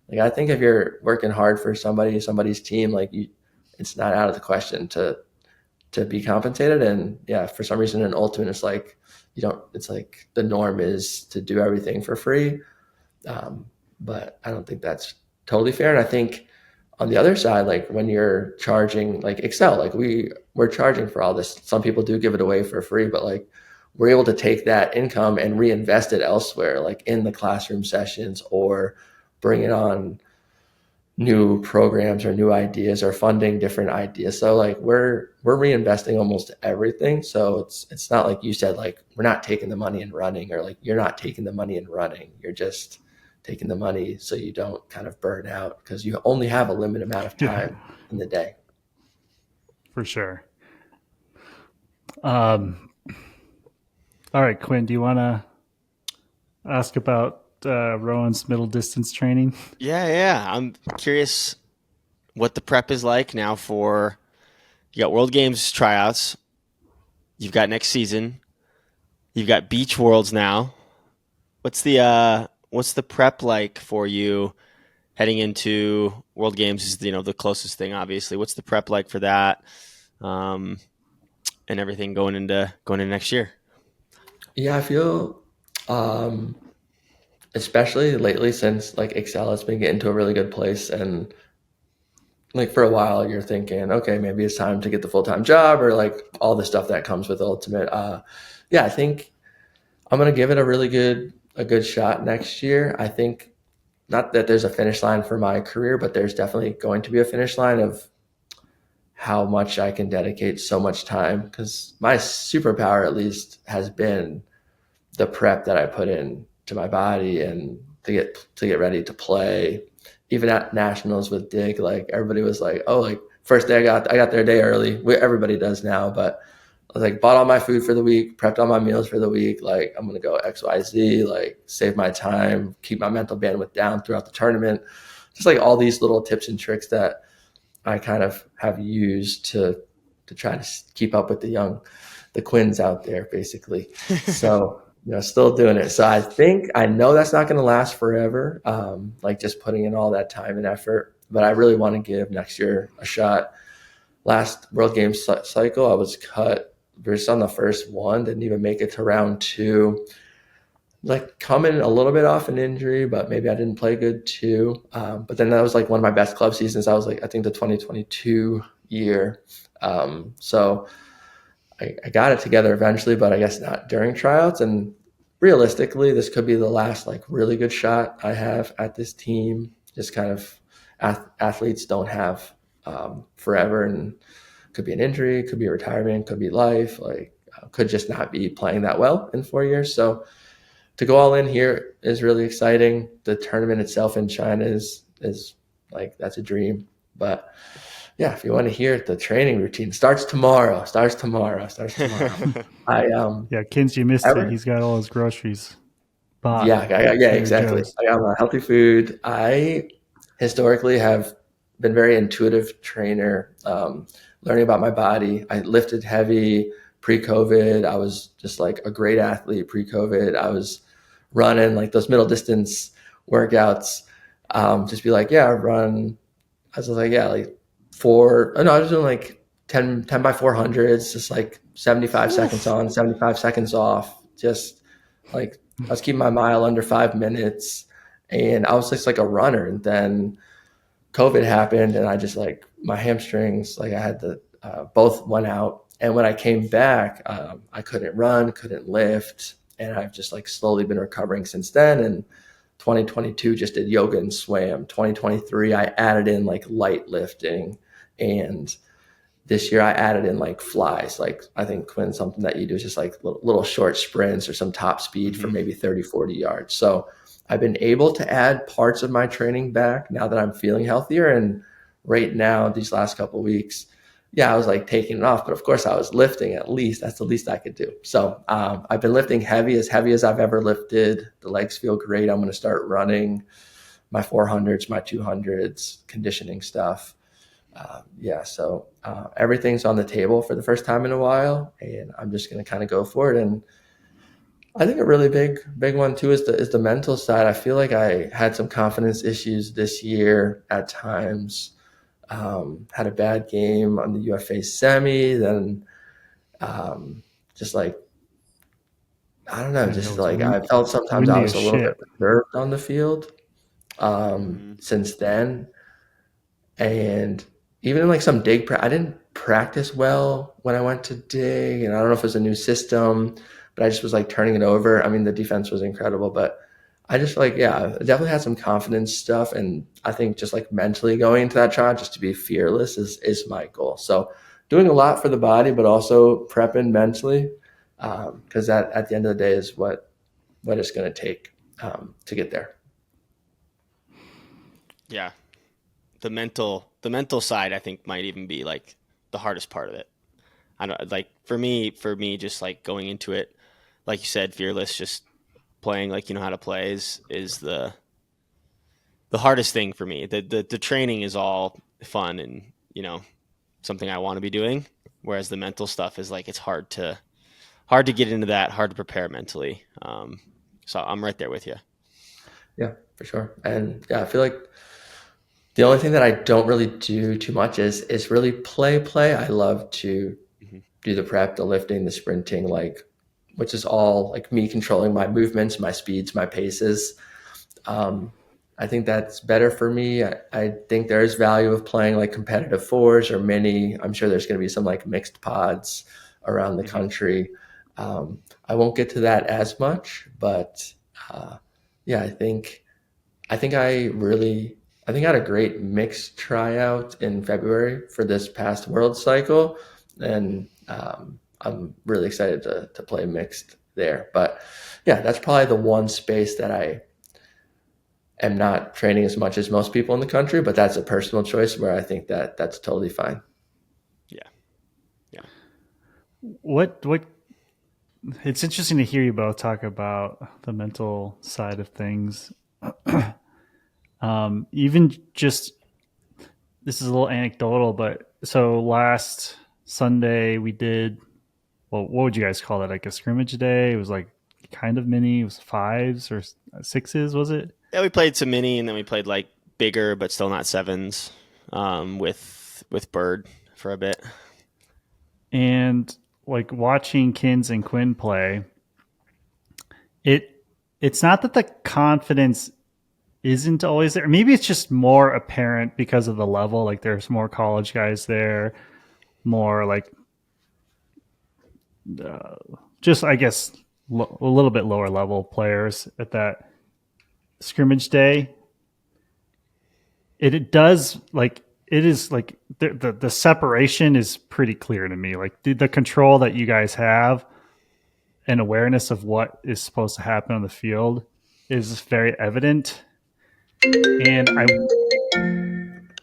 like, I think if you're working hard for somebody's team, like it's not out of the question to be compensated. And for some reason in Ultimate, it's like, it's like the norm is to do everything for free. But I don't think that's totally fair. And I think on the other side, like when you're charging like Excel, like we're charging for all this. Some people do give it away for free, but like we're able to take that income and reinvest it elsewhere, like in the classroom sessions, or bring it on new programs or new ideas or funding different ideas. So like we're reinvesting almost everything. So it's not like you said, like we're not taking the money and running, or like you're not taking the money and running. You're just taking the money so you don't kind of burn out, because you only have a limited amount of time in the day.
For sure. All right, Quinn, do you want to ask about Rowan's middle distance training?
Yeah. I'm curious what the prep is like now for, you got World Games tryouts, you've got next season, you've got Beach Worlds now. What's the prep like for you heading into World Games? Is the closest thing, obviously. What's the prep like for that, and everything going into next year?
Yeah, I feel especially lately, since like Excel has been getting to a really good place, and like for a while you're thinking, okay, maybe it's time to get the full-time job, or like all the stuff that comes with Ultimate. Yeah, I think I'm gonna give it a good shot next year. I think not that there's a finish line for my career, but there's definitely going to be a finish line of how much I can dedicate so much time, because my superpower at least has been the prep that I put in to my body and to get ready to play. Even at nationals with Dick, like everybody was like, oh, like first day I got there a day early. Everybody does now, but I was like, bought all my food for the week, prepped all my meals for the week. Like I'm going to go XYZ, like save my time, keep my mental bandwidth down throughout the tournament. Just like all these little tips and tricks that I kind of have used to try to keep up with the Quins out there, basically. So, still doing it. So I know that's not going to last forever. Like just putting in all that time and effort, but I really want to give next year a shot. Last World Games cycle, I was cut just on the first one, didn't even make it to round 2. Like coming a little bit off an injury, but maybe I didn't play good too. But then that was like one of my best club seasons. I was like, I think the 2022 year. So I got it together eventually, but I guess not during tryouts. And realistically, this could be the last like really good shot I have at this team. Just kind of athletes don't have forever, and could be an injury, could be a retirement, could be life, like could just not be playing that well in 4 years. So to go all in here is really exciting. The tournament itself in China is like, that's a dream. But yeah, if you want to hear it, the training routine starts tomorrow.
Yeah, Kins, you missed it. He's got all his groceries bought.
Yeah, exactly. I got my healthy food. I historically have been very intuitive trainer, learning about my body. I lifted heavy pre-COVID. I was just like a great athlete pre-COVID. I was running like those middle distance workouts. Just be like, yeah, run. I was like, yeah, like I was doing like 10 by 400s, just like 75 seconds on, 75 seconds off. Just like I was keeping my mile under 5 minutes, and I was just like a runner. And then COVID happened, and I just like my hamstrings, like I had both went out. And when I came back, I couldn't run, couldn't lift. And I've just like slowly been recovering since then. And 2022 just did yoga and swam. 2023, I added in like light lifting. And this year I added in like flies. Like I think, Quinn, something that you do is just like little short sprints or some top speed for maybe 30, 40 yards. So I've been able to add parts of my training back now that I'm feeling healthier. And right now, these last couple of weeks, yeah, I was like taking it off, but of course I was lifting at least. That's the least I could do. So I've been lifting heavy as I've ever lifted. The legs feel great. I'm going to start running my 400s, my 200s, conditioning stuff. So everything's on the table for the first time in a while, and I'm just going to kind of go for it. And I think a really big one too is the mental side. I feel like I had some confidence issues this year at times. Had a bad game on the UFA semi, then just like, I don't know, just like I felt sometimes I was a little bit reserved on the field since then. And even in like some dig, I didn't practice well when I went to dig, and I don't know if it was a new system, but I just was like turning it over. I mean, the defense was incredible, but I just like, yeah, I definitely had some confidence stuff. And I think just like mentally going into that tryout, just to be fearless is my goal. So doing a lot for the body, but also prepping mentally, because that at the end of the day is what it's going to take to get there.
Yeah. The mental side, I think, might even be like the hardest part of it. I don't like for me, just like going into it, like you said, fearless, just playing like you know how to play is the hardest thing for me. The training is all fun and, you know, something I want to be doing. Whereas the mental stuff is like, it's hard to get into that, hard to prepare mentally. So I'm right there with you.
Yeah, for sure. And yeah, I feel like the only thing that I don't really do too much is really play. I love to do the prep, the lifting, the sprinting, like, which is all like me controlling my movements, my speeds, my paces. I think that's better for me. I think there is value of playing like competitive fours or mini. I'm sure there's going to be some like mixed pods around the country. I won't get to that as much, but yeah, I think I had a great mixed tryout in February for this past world cycle, and I'm really excited to play mixed there. But yeah, that's probably the one space that I am not training as much as most people in the country, but that's a personal choice where I think that that's totally fine.
Yeah.
What it's interesting to hear you both talk about the mental side of things. Even just, this is a little anecdotal, but so last Sunday we did, well, what would you guys call it? Like a scrimmage day? It was like kind of mini. It was 5s or 6s, was it?
Yeah, we played some mini, and then we played like bigger, but still not 7s, with Bird for a bit.
And like watching Kins and Quinn play, it's not that the confidence isn't always there. Maybe it's just more apparent because of the level. Like there's more college guys there, more like just I guess a little bit lower level players at that scrimmage day. It does like it is like the separation is pretty clear to me. Like the control that you guys have and awareness of what is supposed to happen on the field is very evident. And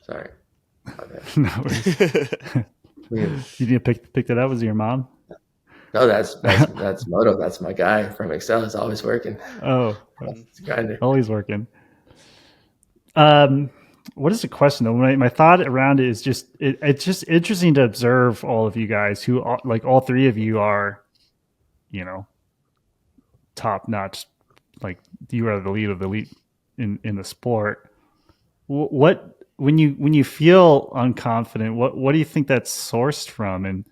Sorry. Okay.
No worries. You need to pick that up. Was it your mom?
No, that's Moto. That's my guy from Excel. He's always working.
Oh,
It's grinding.
always working. What is the question though? My thought around it is just it's just interesting to observe all of you guys who are, like all three of you are, you know, top notch. Like you are the lead of the lead in the sport. What when you feel unconfident, what do you think that's sourced from?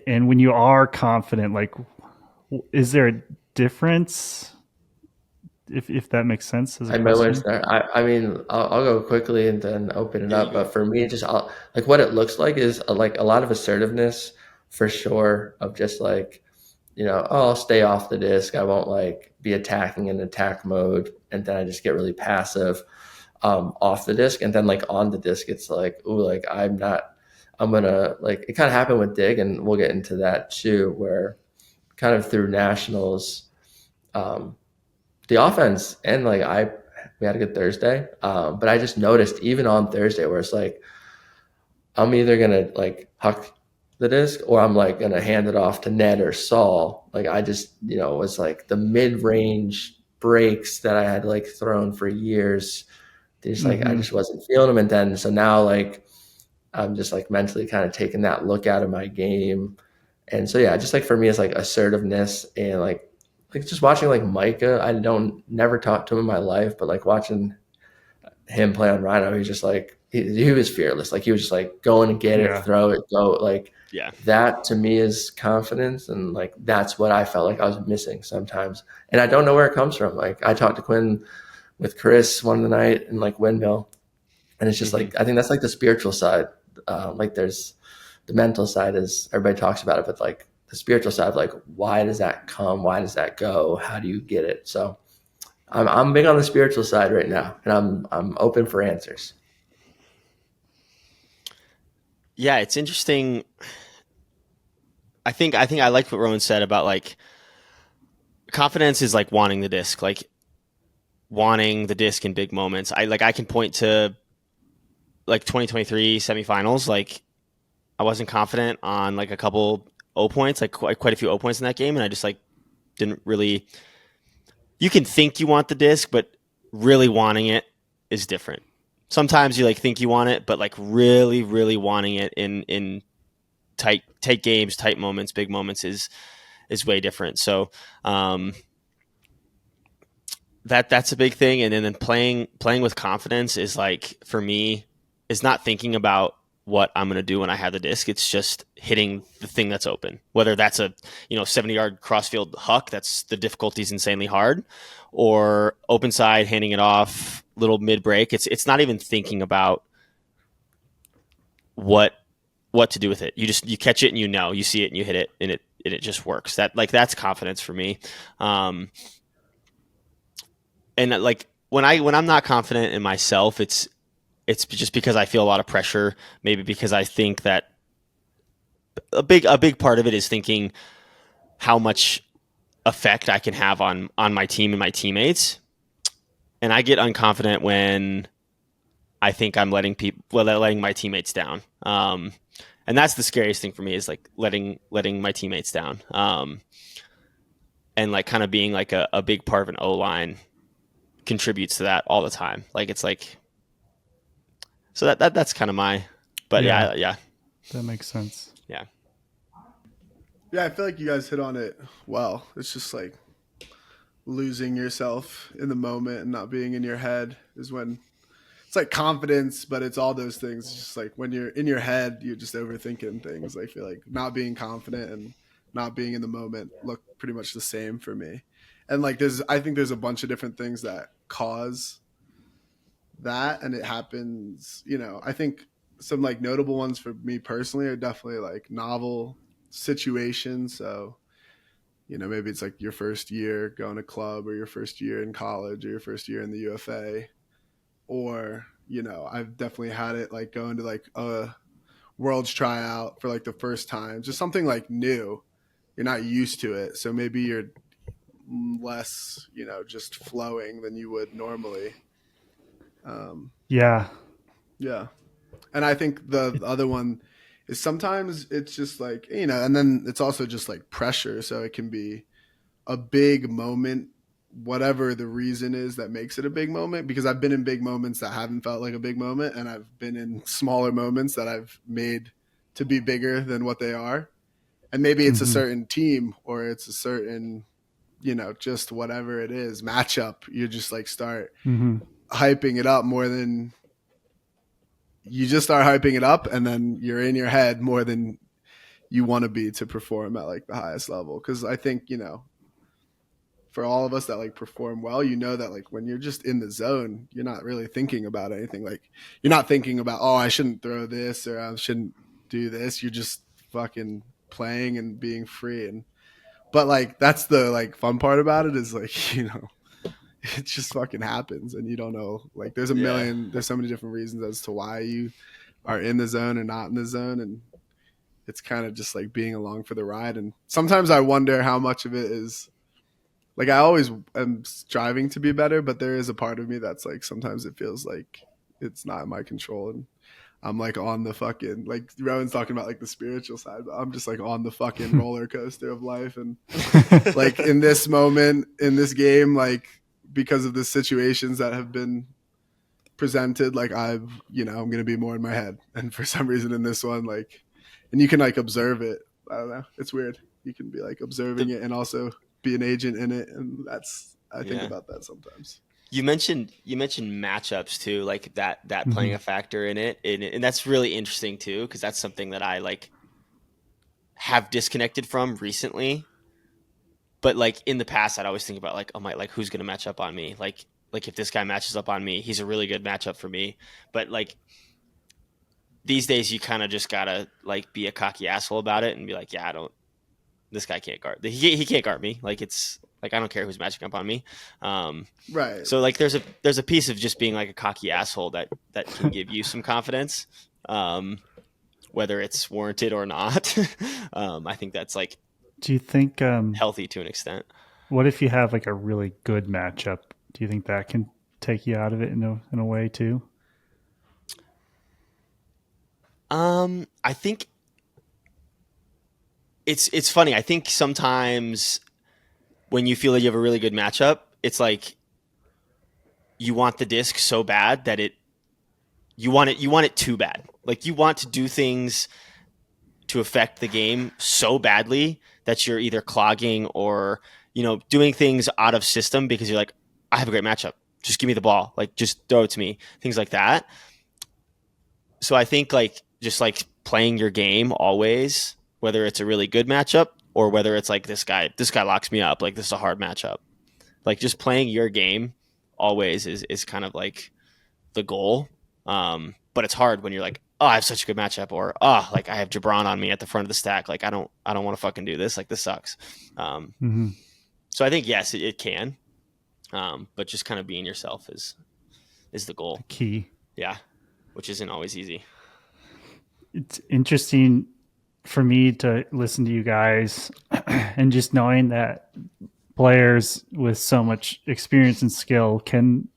And when you are confident, like, is there a difference? If that makes sense as a
I might want to
question?
start. I mean, I'll go quickly and then open it up. But for me, just like what it looks like is like a lot of assertiveness for sure. Of just like, oh, I'll stay off the disc. I won't like be attacking in attack mode, and then I just get really passive off the disc, and then like on the disc, it's like, ooh, like I'm gonna like. It kind of happened with Dig, and we'll get into that too, where kind of through nationals. The offense and like we had a good Thursday, but I just noticed even on Thursday where it's like I'm either gonna like huck the disc or I'm like gonna hand it off to Ned or Saul. Like I just it was like the mid-range breaks that I had like thrown for years. Just like I just wasn't feeling them, and then so now like I'm just like mentally kind of taking that look out of my game, and so yeah, just like for me it's like assertiveness and like just watching like Micah, I never talked to him in my life, but like watching him play on Rhino, he's just like, he was fearless. Like he was just like going and get it, throw it, go. Like that to me is confidence. And like, that's what I felt like I was missing sometimes. And I don't know where it comes from. Like I talked to Quinn with Chris one night in like Windmill. And it's just like, I think that's like the spiritual side. Like there's the mental side is everybody talks about it, but like the spiritual side of like, why does that come? Why does that go? How do you get it? So I'm big on the spiritual side right now, and I'm open for answers.
Yeah, it's interesting. I think I like what Rowan said about like confidence is like wanting the disc, like wanting the disc in big moments. I can point to like 2023 semifinals. Like I wasn't confident on like a couple O points, like quite a few O points in that game, and I just like didn't really. You can think you want the disc, but really wanting it is different. Sometimes you like think you want it, but like really, really wanting it in tight games, tight moments, big moments is way different. So that's a big thing. And then playing with confidence is like, for me, is not thinking about what I'm going to do when I have the disc. It's just hitting the thing that's open, whether that's a 70-yard crossfield huck. That's the difficulty is insanely hard, or open side, handing it off, little mid break. It's not even thinking about what to do with it. You catch it and you see it and you hit it and it just works. That's confidence for me. And like when I'm not confident in myself, it's just because I feel a lot of pressure. Maybe because I think that a big part of it is thinking how much effect I can have on my team and my teammates. And I get unconfident when I think I'm letting my teammates down. And that's the scariest thing for me, is like letting my teammates down. And like kind of being like a big part of an O-line contributes to that all the time. Like it's like, so that's kind of my, but yeah.
That makes sense.
Yeah.
Yeah, I feel like you guys hit on it well. It's just like losing yourself in the moment and not being in your head is when it's like confidence, but it's all those things. It's just like when you're in your head, you're just overthinking things. I feel like not being confident and not being in the moment look pretty much the same for me. And like I think there's a bunch of different things that cause that, and it happens, I think some like notable ones for me personally are definitely like novel situations. So, maybe it's like your first year going to club, or your first year in college, or your first year in the UFA, or, I've definitely had it like going to like a world's tryout for like the first time, just something like new. You're not used to it. So maybe you're less, just flowing than you would normally.
Yeah.
And I think the other one is sometimes it's just like, and then it's also just like pressure. So it can be a big moment, whatever the reason is that makes it a big moment, because I've been in big moments that haven't felt like a big moment, and I've been in smaller moments that I've made to be bigger than what they are. And maybe it's a certain team, or it's a certain, just whatever it is, matchup. You just like start hyping it up more than you just start hyping it up, and then you're in your head more than you want to be to perform at like the highest level. Cause I think, for all of us that like perform well, that like when you're just in the zone, you're not really thinking about anything. Like you're not thinking about, oh, I shouldn't throw this, or I shouldn't do this. You're just fucking playing and being free. But like, that's the like fun part about it, is like, it just fucking happens, and you don't know, like there's so many different reasons as to why you are in the zone or not in the zone. And it's kind of just like being along for the ride. And sometimes I wonder how much of it is like, I always am striving to be better, but there is a part of me that's like, sometimes it feels like it's not in my control, and I'm like on the fucking, like Rowan's talking about like the spiritual side, but I'm just like on the fucking roller coaster of life. And like in this moment, in this game, like because of the situations that have been presented, like I'm going to be more in my head. And for some reason in this one, like, and you can like observe it. I don't know. It's weird. You can be like observing it and also be an agent in it. And I think about that sometimes.
You mentioned matchups too, like that playing a factor in it, and that's really interesting too, because that's something that I like have disconnected from recently. But like in the past, I'd always think about like, oh my, like who's gonna match up on me? Like if this guy matches up on me, he's a really good matchup for me. But like these days, you kind of just gotta like be a cocky asshole about it and be like, yeah, this guy can't guard. He can't guard me. Like it's like I don't care who's matching up on me.
Right.
So like there's a piece of just being like a cocky asshole that can give you some confidence, whether it's warranted or not. I think that's like
Do you think
healthy to an extent.
what if you have like a really good matchup? Do you think that can take you out of it in a way too?
I think it's funny. I think sometimes when you feel like you have a really good matchup, it's like you want the disc so bad that you want it too bad. Like you want to do things to affect the game so badly that you're either clogging or, doing things out of system because you're like, I have a great matchup. Just give me the ball. Like just throw it to me. Things like that. So I think like just like playing your game always, whether it's a really good matchup or whether it's like this guy locks me up. Like this is a hard matchup. Like just playing your game always is kind of like the goal. But it's hard when you're like, oh, I have such a good matchup, or like I have Jabron on me at the front of the stack. Like I don't want to fucking do this. Like this sucks. So I think yes, it can. But just kind of being yourself is the goal.
The key.
Yeah. Which isn't always easy.
It's interesting for me to listen to you guys and just knowing that players with so much experience and skill can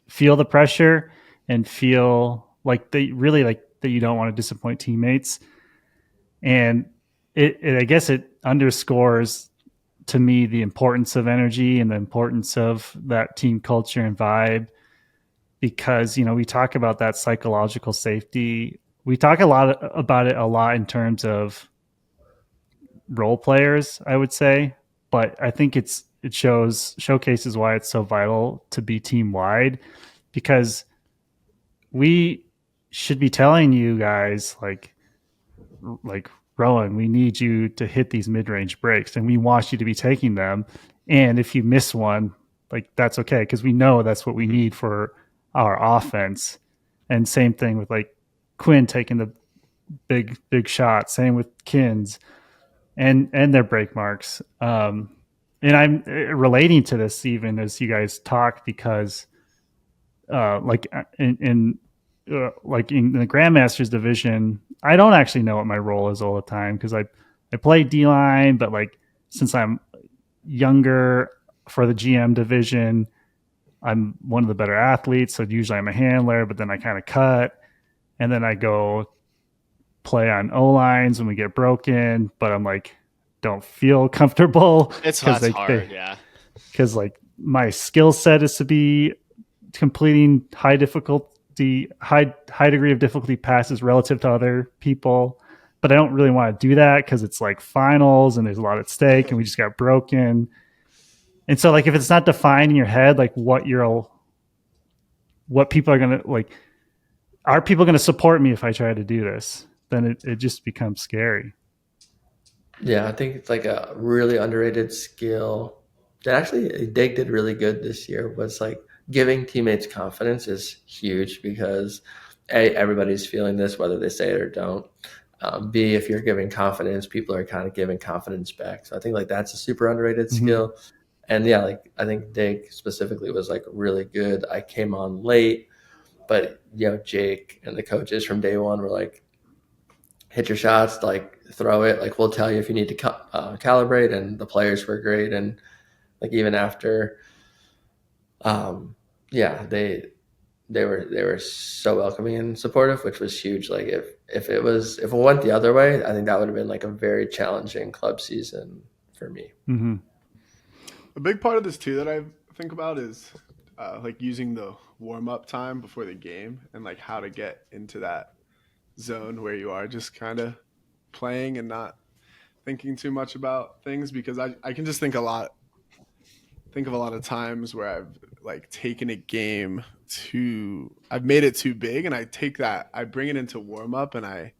feel the pressure and feel like they really like that you don't want to disappoint teammates. And I guess it underscores to me the importance of energy and the importance of that team culture and vibe, because, we talk about that psychological safety. We talk about it a lot in terms of role players, I would say, but I think it showcases why it's so vital to be team wide, because we should be telling you guys like Rowan, we need you to hit these mid-range breaks and we want you to be taking them. And if you miss one, like that's okay, because we know that's what we need for our offense. And same thing with like Quinn taking the big shot. Same with Kins and their break marks. And I'm relating to this even as you guys talk, because like in the Grandmasters division, I don't actually know what my role is all the time, because I play D-line, but like since I'm younger for the GM division, I'm one of the better athletes, so usually I'm a handler, but then I kind of cut, and then I go play on O-lines when we get broken, but I'm like, don't feel comfortable.
That's hard, yeah.
Because like my skill set is to be completing high degree of difficulty passes relative to other people, but I don't really want to do that because it's like finals and there's a lot at stake and we just got broken. And so like if it's not defined in your head like what people are gonna like, are people gonna support me if I try to do this, then it just becomes scary.
Yeah, I think it's like a really underrated skill that actually Dig did really good this year, was like giving teammates confidence is huge, because A, everybody's feeling this whether they say it or don't. B, if you're giving confidence, people are kind of giving confidence back. So I think like that's a super underrated skill. And yeah, like I think Dig specifically was like really good. I came on late, but Jake and the coaches from day one were like, hit your shots, like throw it, like we'll tell you if you need to calibrate. And the players were great. And like even after, they were so welcoming and supportive, which was huge. Like if it went the other way, I think that would have been like a very challenging club season for me.
Mm-hmm.
A big part of this too that I think about is like using the warm-up time before the game, and like how to get into that zone where you are just kind of playing and not thinking too much about things, because I can just think of a lot of times where I've like taken a game I've made it too big, and I bring it into warm-up and I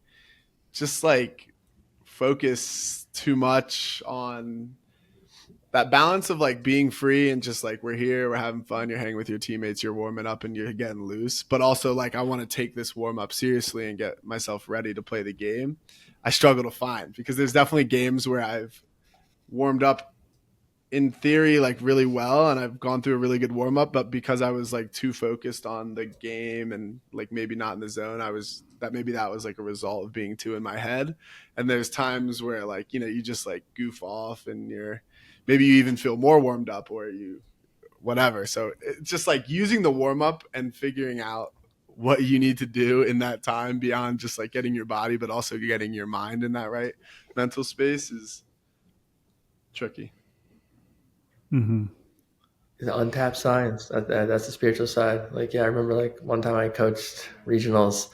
just like focus too much on that balance of like being free and just like we're here, we're having fun, you're hanging with your teammates, you're warming up and you're getting loose, but also like I want to take this warm up seriously and get myself ready to play the game. I struggle to find, because there's definitely games where I've warmed up in theory like really well, and I've gone through a really good warm up, but because I was like too focused on the game and like maybe not in the zone, that was like a result of being too in my head. And there's times where like, you know, you just like goof off and maybe you even feel more warmed up or you whatever. So it's just like using the warm up and figuring out what you need to do in that time beyond just like getting your body, but also getting your mind in that right mental space is tricky.
Mm-hmm.
The untapped science. That's the spiritual side. Like, yeah, I remember like one time I coached regionals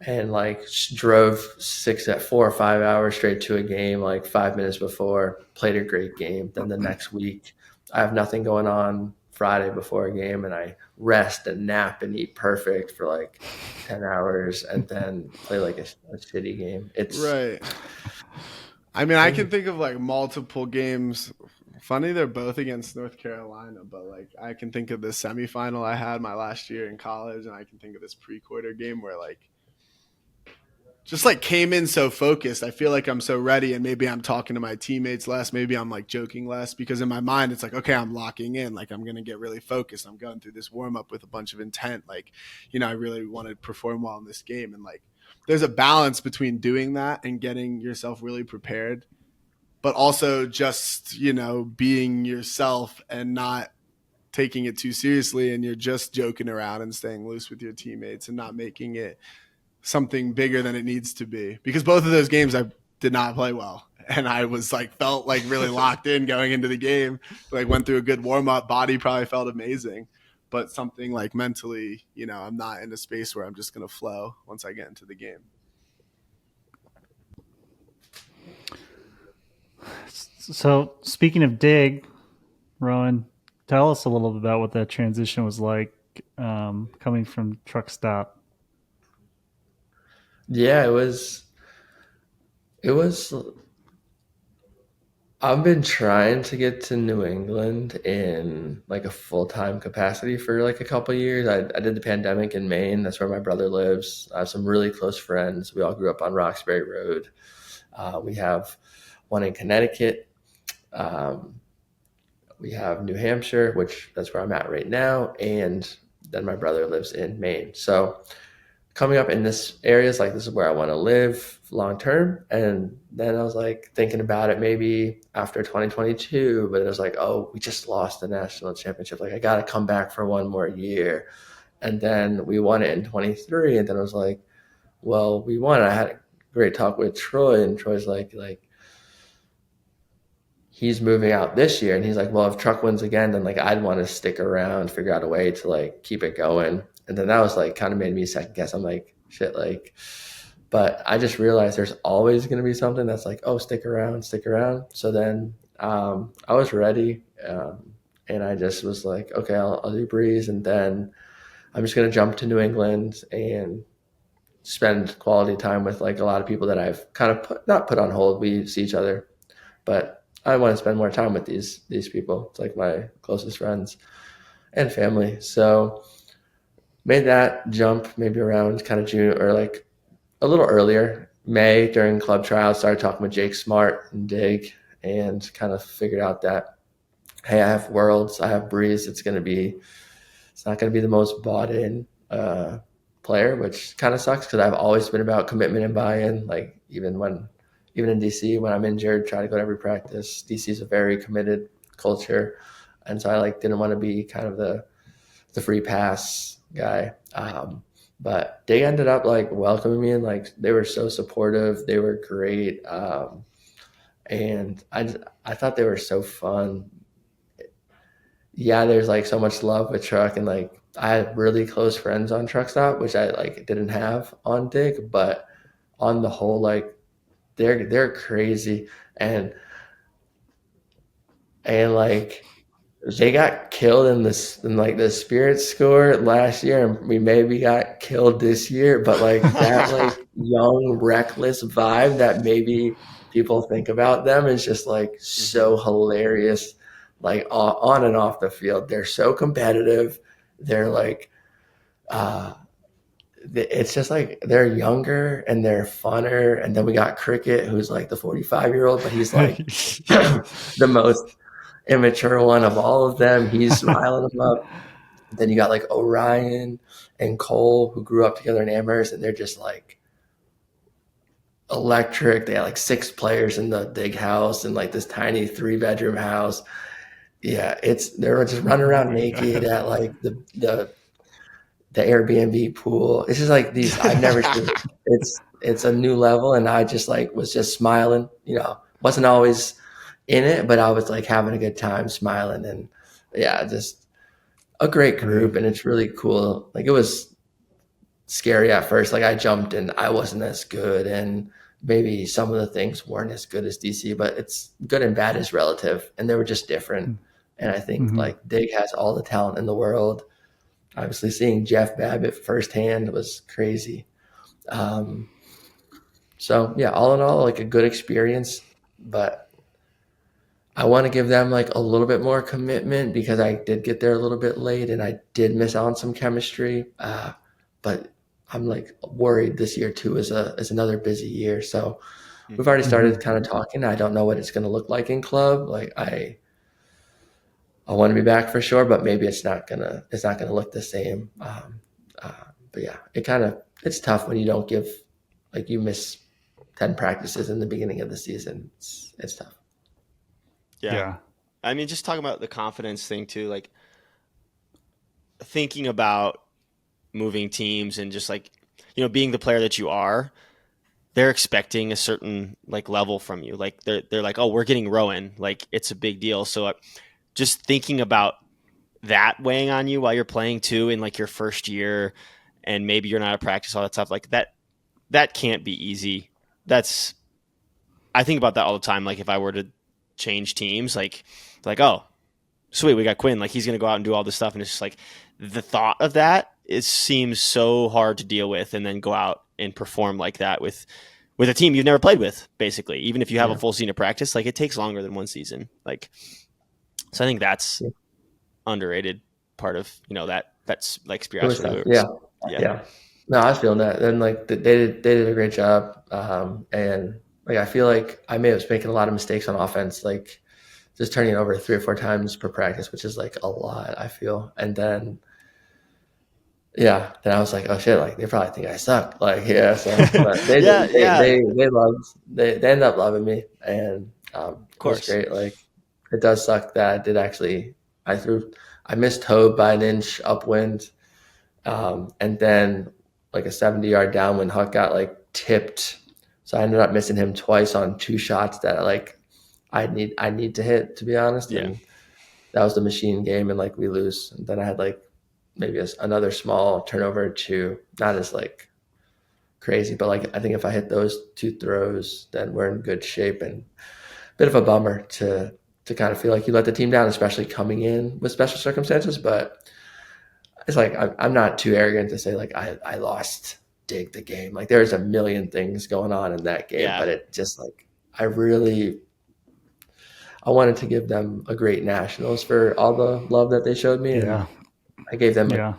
and like drove 4 or 5 hours straight to a game, like 5 minutes before, played a great game. Then the next week, I have nothing going on Friday before a game, and I rest and nap and eat perfect for like 10 hours and then play like a shitty game. It's
right. I mean, I can think of like multiple games. Funny, they're both against North Carolina, but like I can think of the semifinal I had my last year in college, and I can think of this pre-quarter game where like just like came in so focused. I feel like I'm so ready, and maybe I'm talking to my teammates less. Maybe I'm like joking less because in my mind it's like, okay, I'm locking in. Like I'm gonna get really focused. I'm going through this warm up with a bunch of intent. Like, you know, I really want to perform well in this game, and like there's a balance between doing that and getting yourself really prepared, but also just, you know, being yourself and not taking it too seriously, and you're just joking around and staying loose with your teammates and not making it something bigger than it needs to be. Because both of those games I did not play well, and I was like felt like really locked in going into the game, like went through a good warm-up, body probably felt amazing, but something like mentally, you know, I'm not in a space where I'm just going to flow once I get into the game.
So speaking of dig, Rowan, tell us a little bit about what that transition was like, coming from truck stop.
Yeah, it was. I've been trying to get to New England in like a full-time capacity for like a couple of years. I did the pandemic in Maine. That's where my brother lives. I have some really close friends. We all grew up on Roxbury Road. We have one in Connecticut. We have New Hampshire, which that's where I'm at right now. And then my brother lives in Maine. So coming up in this area is like, this is where I want to live long term. And then I was like thinking about it maybe after 2022, but it was like, oh, we just lost the national championship. Like I got to come back for one more year. And then we won it in 23. And then I was like, well, we won. I had a great talk with Troy, and Troy's like he's moving out this year. And he's like, well, if Truck wins again, then like I'd want to stick around, figure out a way to like keep it going. And then that was like kind of made me second guess. I'm like, shit, like, but I just realized there's always going to be something that's like, oh, stick around. So then I was ready. And I just was like, okay, I'll do Breeze. And then I'm just going to jump to New England and spend quality time with like a lot of people that I've kind of not put on hold. We see each other, but I want to spend more time with these people. It's like my closest friends and family. So made that jump maybe around kind of June or like a little earlier, May, during club trials. Started talking with Jake Smart and Dig, and kind of figured out that, hey, I have Worlds, I have Breeze. It's not going to be the most bought in player, which kind of sucks because I've always been about commitment and buy-in. Like even in DC, when I'm injured, try to go to every practice. DC is a very committed culture. And so I like didn't want to be kind of the free pass guy. But they ended up like welcoming me, and like they were so supportive. They were great. And I thought they were so fun. Yeah, there's like so much love with Truck, and like I had really close friends on Truck Stop, which I like didn't have on Dig, but on the whole, like they're crazy, and like they got killed in like the spirit score last year, and we maybe got killed this year, but like that like young reckless vibe that maybe people think about them is just like so hilarious, like on and off the field. They're so competitive. They're like it's just like they're younger and they're funner. And then we got Cricket, who's like the 45-year-old, but he's like the most immature one of all of them. He's riling them up. Then you got like Orion and Cole, who grew up together in Amherst, and they're just like electric. They had like 6 players in the big house and like this tiny 3-bedroom house. Yeah, they're just running around naked at like the Airbnb pool. It's just like these I've never seen. It's a new level, and I just like was just smiling. Wasn't always in it, but I was like having a good time, smiling, and yeah, just a great group, and it's really cool. Like, it was scary at first. Like, I jumped and I wasn't as good, and maybe some of the things weren't as good as DC, but it's good and bad is relative, and they were just different. And I think like Dig has all the talent in the world. Obviously, seeing Jeff Babbitt firsthand was crazy. So yeah, all in all, like a good experience, but I want to give them like a little bit more commitment because I did get there a little bit late and I did miss out on some chemistry. But I'm like worried this year too is another busy year. So we've already started kind of talking. I don't know what it's going to look like in club. Like I want to be back for sure, but maybe it's not gonna look the same. But yeah, it's tough when you don't give, like, you miss 10 practices in the beginning of the season. It's tough.
Yeah. I mean, just talking about the confidence thing too, like thinking about moving teams and just like, being the player that you are, they're expecting a certain like level from you. Like they're like, oh, we're getting Rowan. Like, it's a big deal. So just thinking about that weighing on you while you're playing too in like your first year, and maybe you're not at practice, all that stuff like that can't be easy. I think about that all the time. Like, if I were to change teams, like, oh, sweet, we got Quinn. Like, he's going to go out and do all this stuff. And it's just like the thought of that, it seems so hard to deal with, and then go out and perform like that with a team you've never played with, basically. Even if you have a full season of practice, like, it takes longer than one season. Like, so I think that's underrated part of, that's like spiritual.
Yeah. No, I was feeling that. And like they did a great job. And like, I feel like I may have making a lot of mistakes on offense, like just turning it over 3 or 4 times per practice, which is like a lot, I feel. And then I was like, oh shit, like they probably think I suck. Like, yeah. So but they end up loving me, and of course, it was great. Like, it does suck that I missed Hobe by an inch upwind. And then like a 70-yard downwind, Huck got like tipped. So I ended up missing him twice on 2 shots that like I need to hit, to be honest.
Yeah.
And that was the machine game, and like we lose. And then I had like maybe another small turnover too. Not as like crazy, but like I think if I hit those 2 throws, then we're in good shape. And a bit of a bummer to kind of feel like you let the team down, especially coming in with special circumstances. But it's like I'm not too arrogant to say like I lost Dig the game. Like, there's a million things going on in that game, but it just like I wanted to give them a great nationals for all the love that they showed me. And I gave them a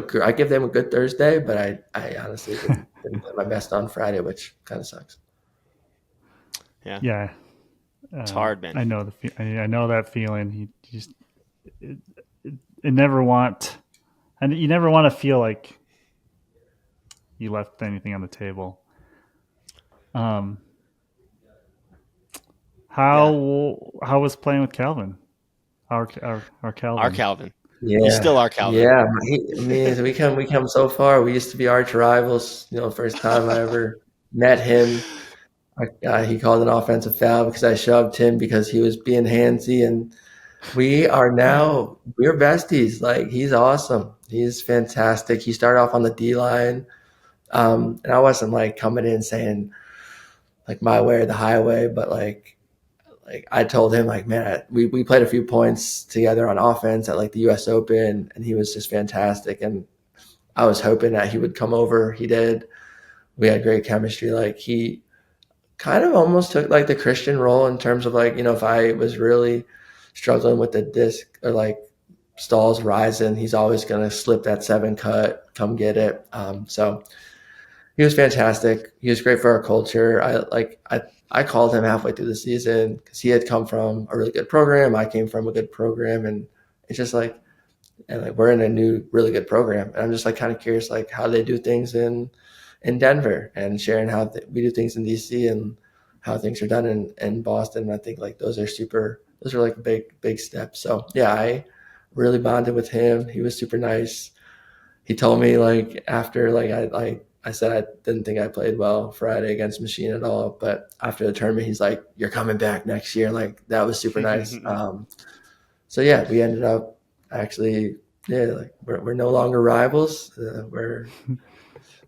good Thursday, but I honestly didn't play my best on Friday, which kind of sucks.
Yeah.
It's hard, man.
I know I know that feeling. You never want to feel like you left anything on the table. How was playing with Calvin? Our Calvin.
Our Calvin.
Yeah.
He's still our Calvin.
Yeah. We come so far. We used to be arch rivals. First time I ever met him, he called an offensive foul because I shoved him because he was being handsy, and we're besties. Like, he's awesome. He's fantastic. He started off on the D line. And I wasn't like coming in saying like my way or the highway, but like I told him like, man, we played a few points together on offense at like the US Open, and he was just fantastic. And I was hoping that he would come over. He did. We had great chemistry. Like, he kind of almost took like the Christian role in terms of like, if I was really struggling with the disc or like stalls rising. He's always going to slip that 7 cut, come get it. So he was fantastic. He was great for our culture. I called him halfway through the season because he had come from a really good program. I came from a good program, and it's just like, and like we're in a new, really good program. And I'm just like kind of curious, like how they do things in Denver, and sharing how we do things in DC and how things are done in Boston. And I think like those are like big steps. So yeah, I really bonded with him. He was super nice. He told me like after I said I didn't think I played well Friday against Machine at all, but after the tournament, he's like, "You're coming back next year." Like that was super nice. So yeah, we ended up actually, like we're no longer rivals.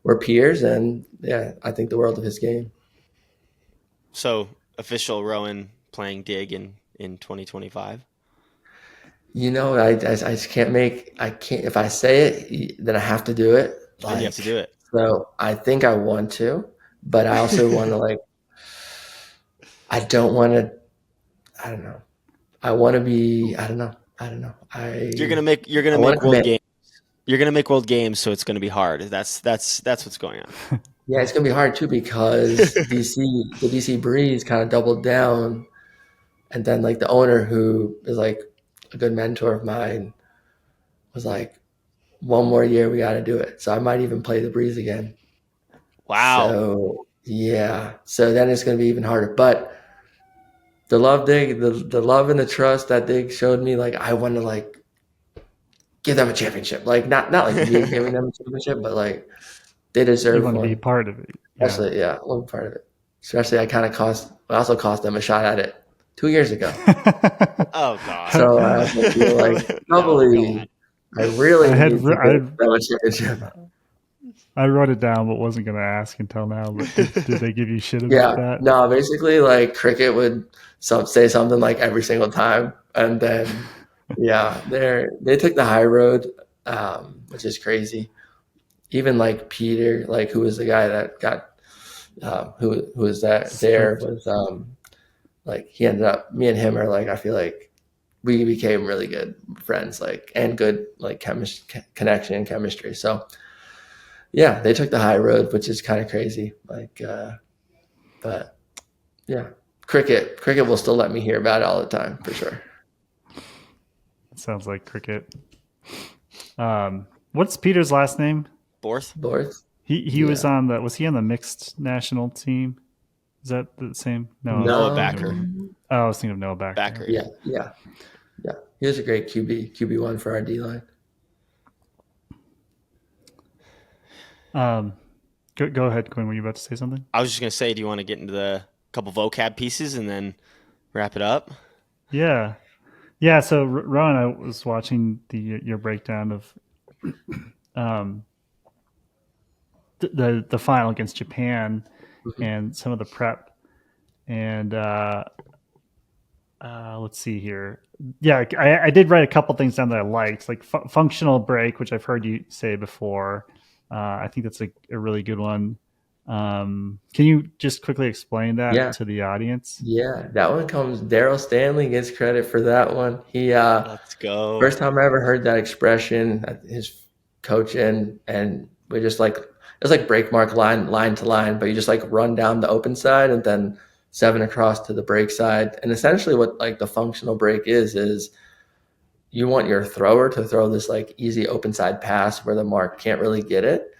We're peers, and yeah, I think the world of his game.
So official Rowan playing Dig in 2025.
I just can't if I say it, then I have to do it.
Then you have to do it.
So I think I want to, but I also want to I don't want to, I don't know. I want to be, I don't know.
You're gonna make world games. You're gonna make world games, so it's gonna be hard. That's what's going on.
Yeah, it's gonna be hard too because the DC Breeze kind of doubled down, and then like the owner, who is like a good mentor of mine, was like, "1 more year, we got to do it." So I might even play the Breeze again.
Wow.
So yeah, so then it's gonna be even harder. But the love the love and the trust that Dig showed me, like I want to like give them a championship. Like not like me giving them a championship, but like they deserve
You want
one.
to be part of it.
Especially, I want to be part of it. Especially, I also cost them a shot at it 2 years ago.
Oh God.
So I also feel like probably I really need to give them a championship.
I wrote it down, but wasn't going to ask until now. But did they give you shit about that?
No, basically, like Cricket would say something like every single time, and then they took the high road, which is crazy. Even like Peter, like who was the guy that got who was like he ended up, me and him are like, I feel like we became really good friends, like, and good like connection and chemistry. So yeah, they took the high road, which is kind of crazy. Like, but yeah, cricket will still let me hear about it all the time for sure.
It sounds like Cricket. What's Peter's last name?
Borth.
He was was he on the mixed national team? Is that the same? No.
Noah Backer.
Oh, I was thinking of Noah Backer.
Yeah. He was a great QB1 for our D line.
Go ahead, Quinn. Were you about to say something?
I was just gonna say, do you want to get into the couple vocab pieces and then wrap it up?
Yeah. So Rowan, I was watching your breakdown of the final against Japan and some of the prep, and let's see here. Yeah, I did write a couple things down that I liked, like functional break, which I've heard you say before. I think that's a really good one. Can you just quickly explain that to the audience?
Yeah, that one comes. Daryl Stanley gets credit for that one. He
let's go.
First time I ever heard that expression, his coaching, and we just like it's like break mark line to line, but you just like run down the open side and then 7 across to the break side. And essentially, what like the functional break is you want your thrower to throw this like easy open side pass where the mark can't really get it,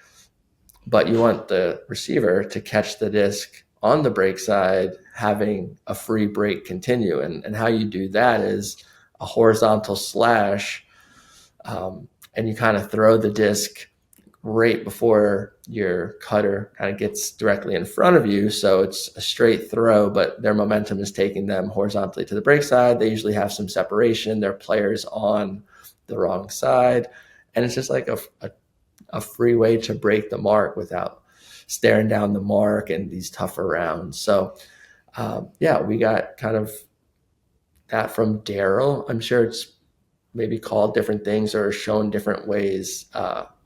but you want the receiver to catch the disc on the break side, having a free break continue. And how you do that is a horizontal slash, and you kind of throw the disc right before your cutter kind of gets directly in front of you. So it's a straight throw, but their momentum is taking them horizontally to the break side. They usually have some separation. Their players on the wrong side. And it's just like a free way to break the mark without staring down the mark and these tougher rounds. So we got kind of that from Daryl. I'm sure it's maybe called different things or shown different ways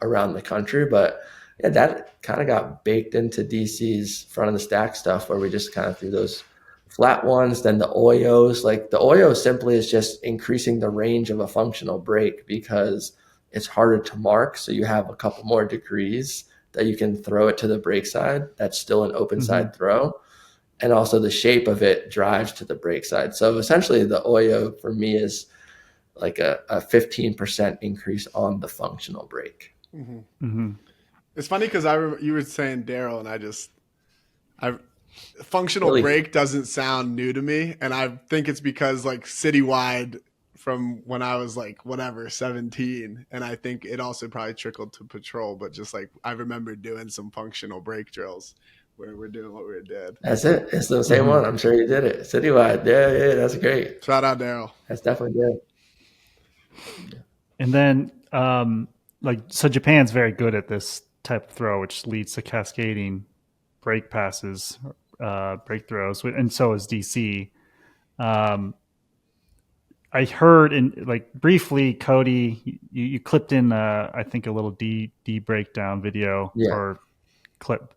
around the country, but yeah, that kind of got baked into DC's front of the stack stuff, where we just kind of threw those flat ones, then the Oyos. Like the Oyo simply is just increasing the range of a functional break because it's harder to mark. So you have a couple more degrees that you can throw it to the break side. That's still an open side throw. And also the shape of it drives to the break side. So essentially the Oyo for me is like a 15% increase on the functional break.
It's funny because you were saying Daryl, and functional break doesn't sound new to me, and I think it's because like citywide from when I was like 17, and I think it also probably trickled to patrol, but just like I remember doing some functional break drills where we're doing what we did.
That's it. It's the same one. I'm sure you did it. Citywide. Yeah, that's great.
Shout out Daryl.
That's definitely good.
And then so Japan's very good at this type of throw, which leads to cascading break passes, break throws, and so is DC. I heard briefly, Cody, you clipped in I think a little D breakdown video or clip,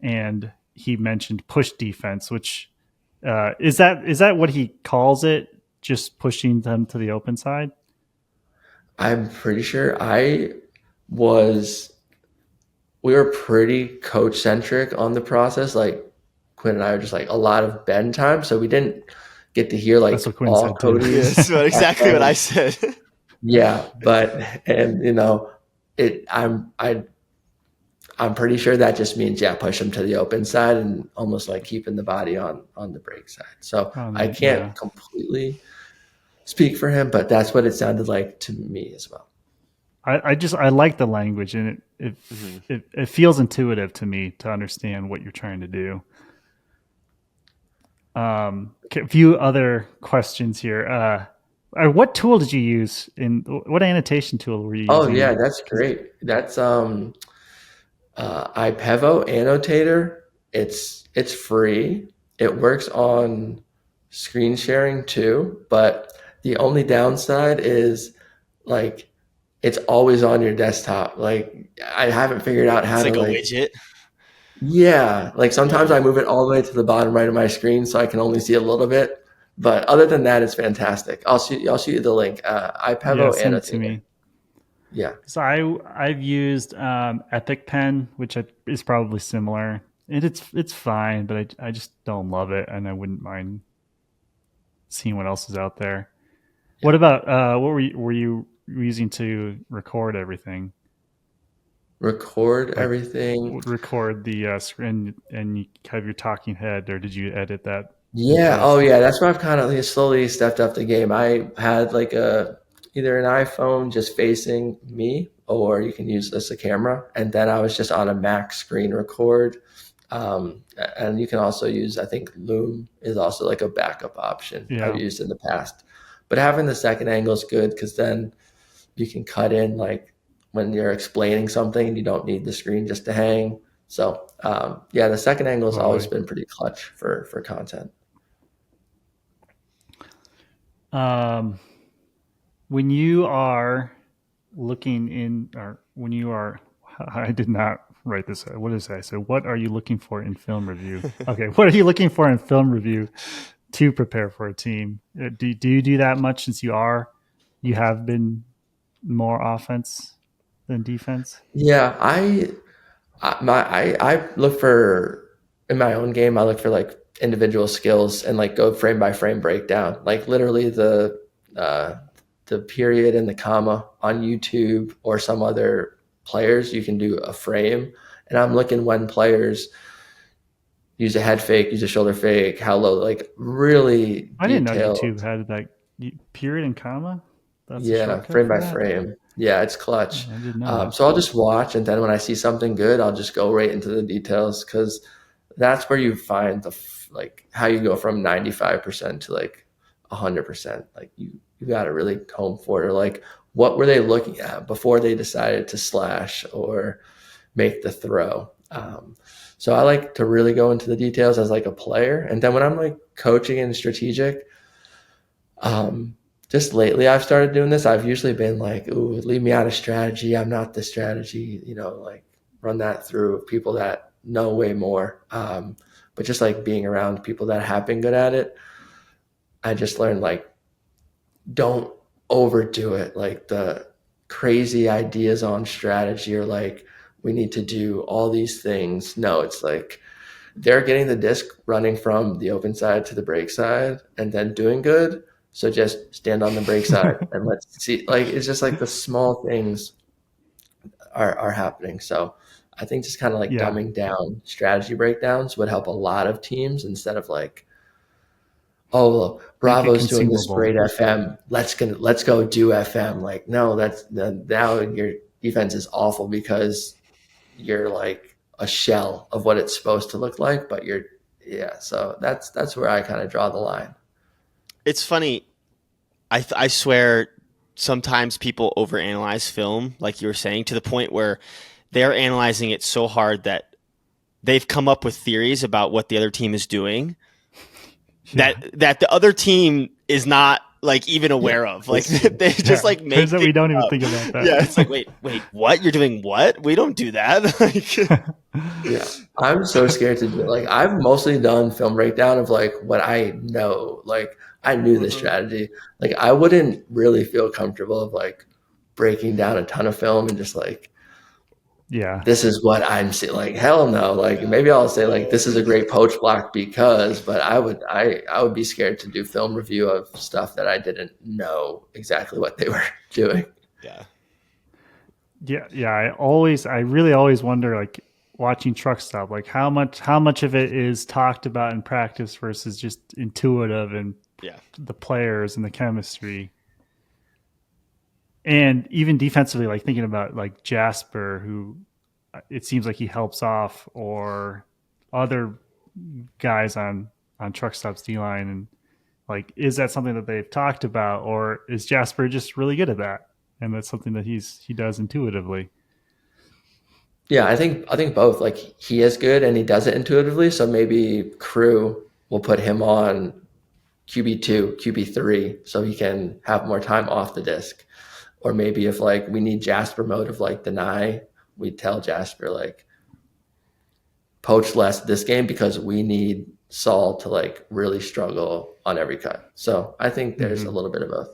and he mentioned push defense, which is that what he calls it? Just pushing them to the open side?
I'm pretty sure we were pretty coach centric on the process. Like Quinn and I were just like a lot of bend time. So we didn't get to hear like all Cody's.
That's exactly what I said.
Yeah. And you know, I'm pretty sure that just means, push them to the open side and almost like keeping the body on the break side. So I can't completely speak for him, but that's what it sounded like to me as well.
I like the language, and it feels intuitive to me to understand what you're trying to do. A few other questions here. What tool did you use? What annotation tool were you using?
Oh yeah, that's great. That's iPevo annotator. It's free. It works on screen sharing too, but the only downside is like it's always on your desktop. Like I haven't figured out how to
like a widget.
Yeah, like sometimes I move it all the way to the bottom right of my screen so I can only see a little bit. But other than that, it's fantastic. I'll shoot you the link. iPevo
send it to me.
Yeah.
So I've used Epic Pen, which is probably similar. And it's fine, but I just don't love it, and I wouldn't mind seeing what else is out there. Yeah. What about what were you using to record everything?
Record everything.
Record the screen, and you have your talking head, or did you edit that?
Yeah. Oh yeah. That's where I've kind of slowly stepped up the game. I had like either an iPhone just facing me, or you can use this as a camera. And then I was just on a Mac screen record. And you can also use, I think Loom is also like a backup option I've used in the past. But having the second angle is good because then you can cut in like when you're explaining something and you don't need the screen just to hang. So the second angle has always been pretty clutch for content.
When you are looking in, or when you are, I did not write this. What did I say? What are you looking for in film review? Okay. What are you looking for in film review to prepare for a team? Do you do that much since you have been more offense than defense?
Yeah. I look for, in my own game, I look for like individual skills and like go frame by frame breakdown, like literally the period and the comma on YouTube or some other players, you can do a frame. And I'm looking when players use a head fake, use a shoulder fake, how low, like really
I didn't know YouTube had like period and comma.
That's frame by frame. Yeah, it's clutch. I didn't know so I'll just watch, and then when I see something good, I'll just go right into the details, because that's where you find like how you go from 95% to like 100%. Like you got to really comb for it. Or like, what were they looking at before they decided to slash or make the throw? So I like to really go into the details as like a player. And then when I'm like coaching and strategic, just lately I've started doing this. I've usually been like, ooh, leave me out of strategy. I'm not the strategy, like run that through people that know way more. but just like being around people that have been good at it, I just learned like, don't overdo it. Like the crazy ideas on strategy or like, we need to do all these things. No, it's like they're getting the disc running from the open side to the break side and then doing good. So just stand on the break side and let's see. Like, it's just like the small things are happening. So I think just kind of like dumbing down strategy breakdowns would help a lot of teams instead of like, oh, look, Bravo's doing this great FM. Let's go do FM. Like, no, now your defense is awful because you're like a shell of what it's supposed to look like. But so that's where I kind of draw the line.
It's funny. I swear sometimes people overanalyze film, like you were saying, to the point where they're analyzing it so hard that they've come up with theories about what the other team is doing that the other team is not like even aware of. Like they just like make
that we don't even think about that.
Yeah, it's like wait, what? You're doing what? We don't do that. Like,
yeah, I'm so scared to do it. Like I've mostly done film breakdown of like what I know. Like I knew the strategy. Like I wouldn't really feel comfortable of like breaking down a ton of film and just like, this is what I'm seeing. Like hell no. Like maybe I'll say like this is a great poach block because, but I would be scared to do film review of stuff that I didn't know exactly what they were doing.
Yeah. I really always wonder, like watching truck stop, like how much of it is talked about in practice versus just intuitive and the players and the chemistry. And even defensively, like thinking about like Jasper, who it seems like he helps off, or other guys on truck stops D-line, and like, is that something that they've talked about, or is Jasper just really good at that, and that's something that he does intuitively?
Yeah, I think both. Like he is good and he does it intuitively. So maybe crew will put him on QB2, QB3, so he can have more time off the disc. Or maybe if like we need Jasper mode of like deny, we tell Jasper like poach less this game because we need Saul to like really struggle on every cut. So I think there's a little bit of both.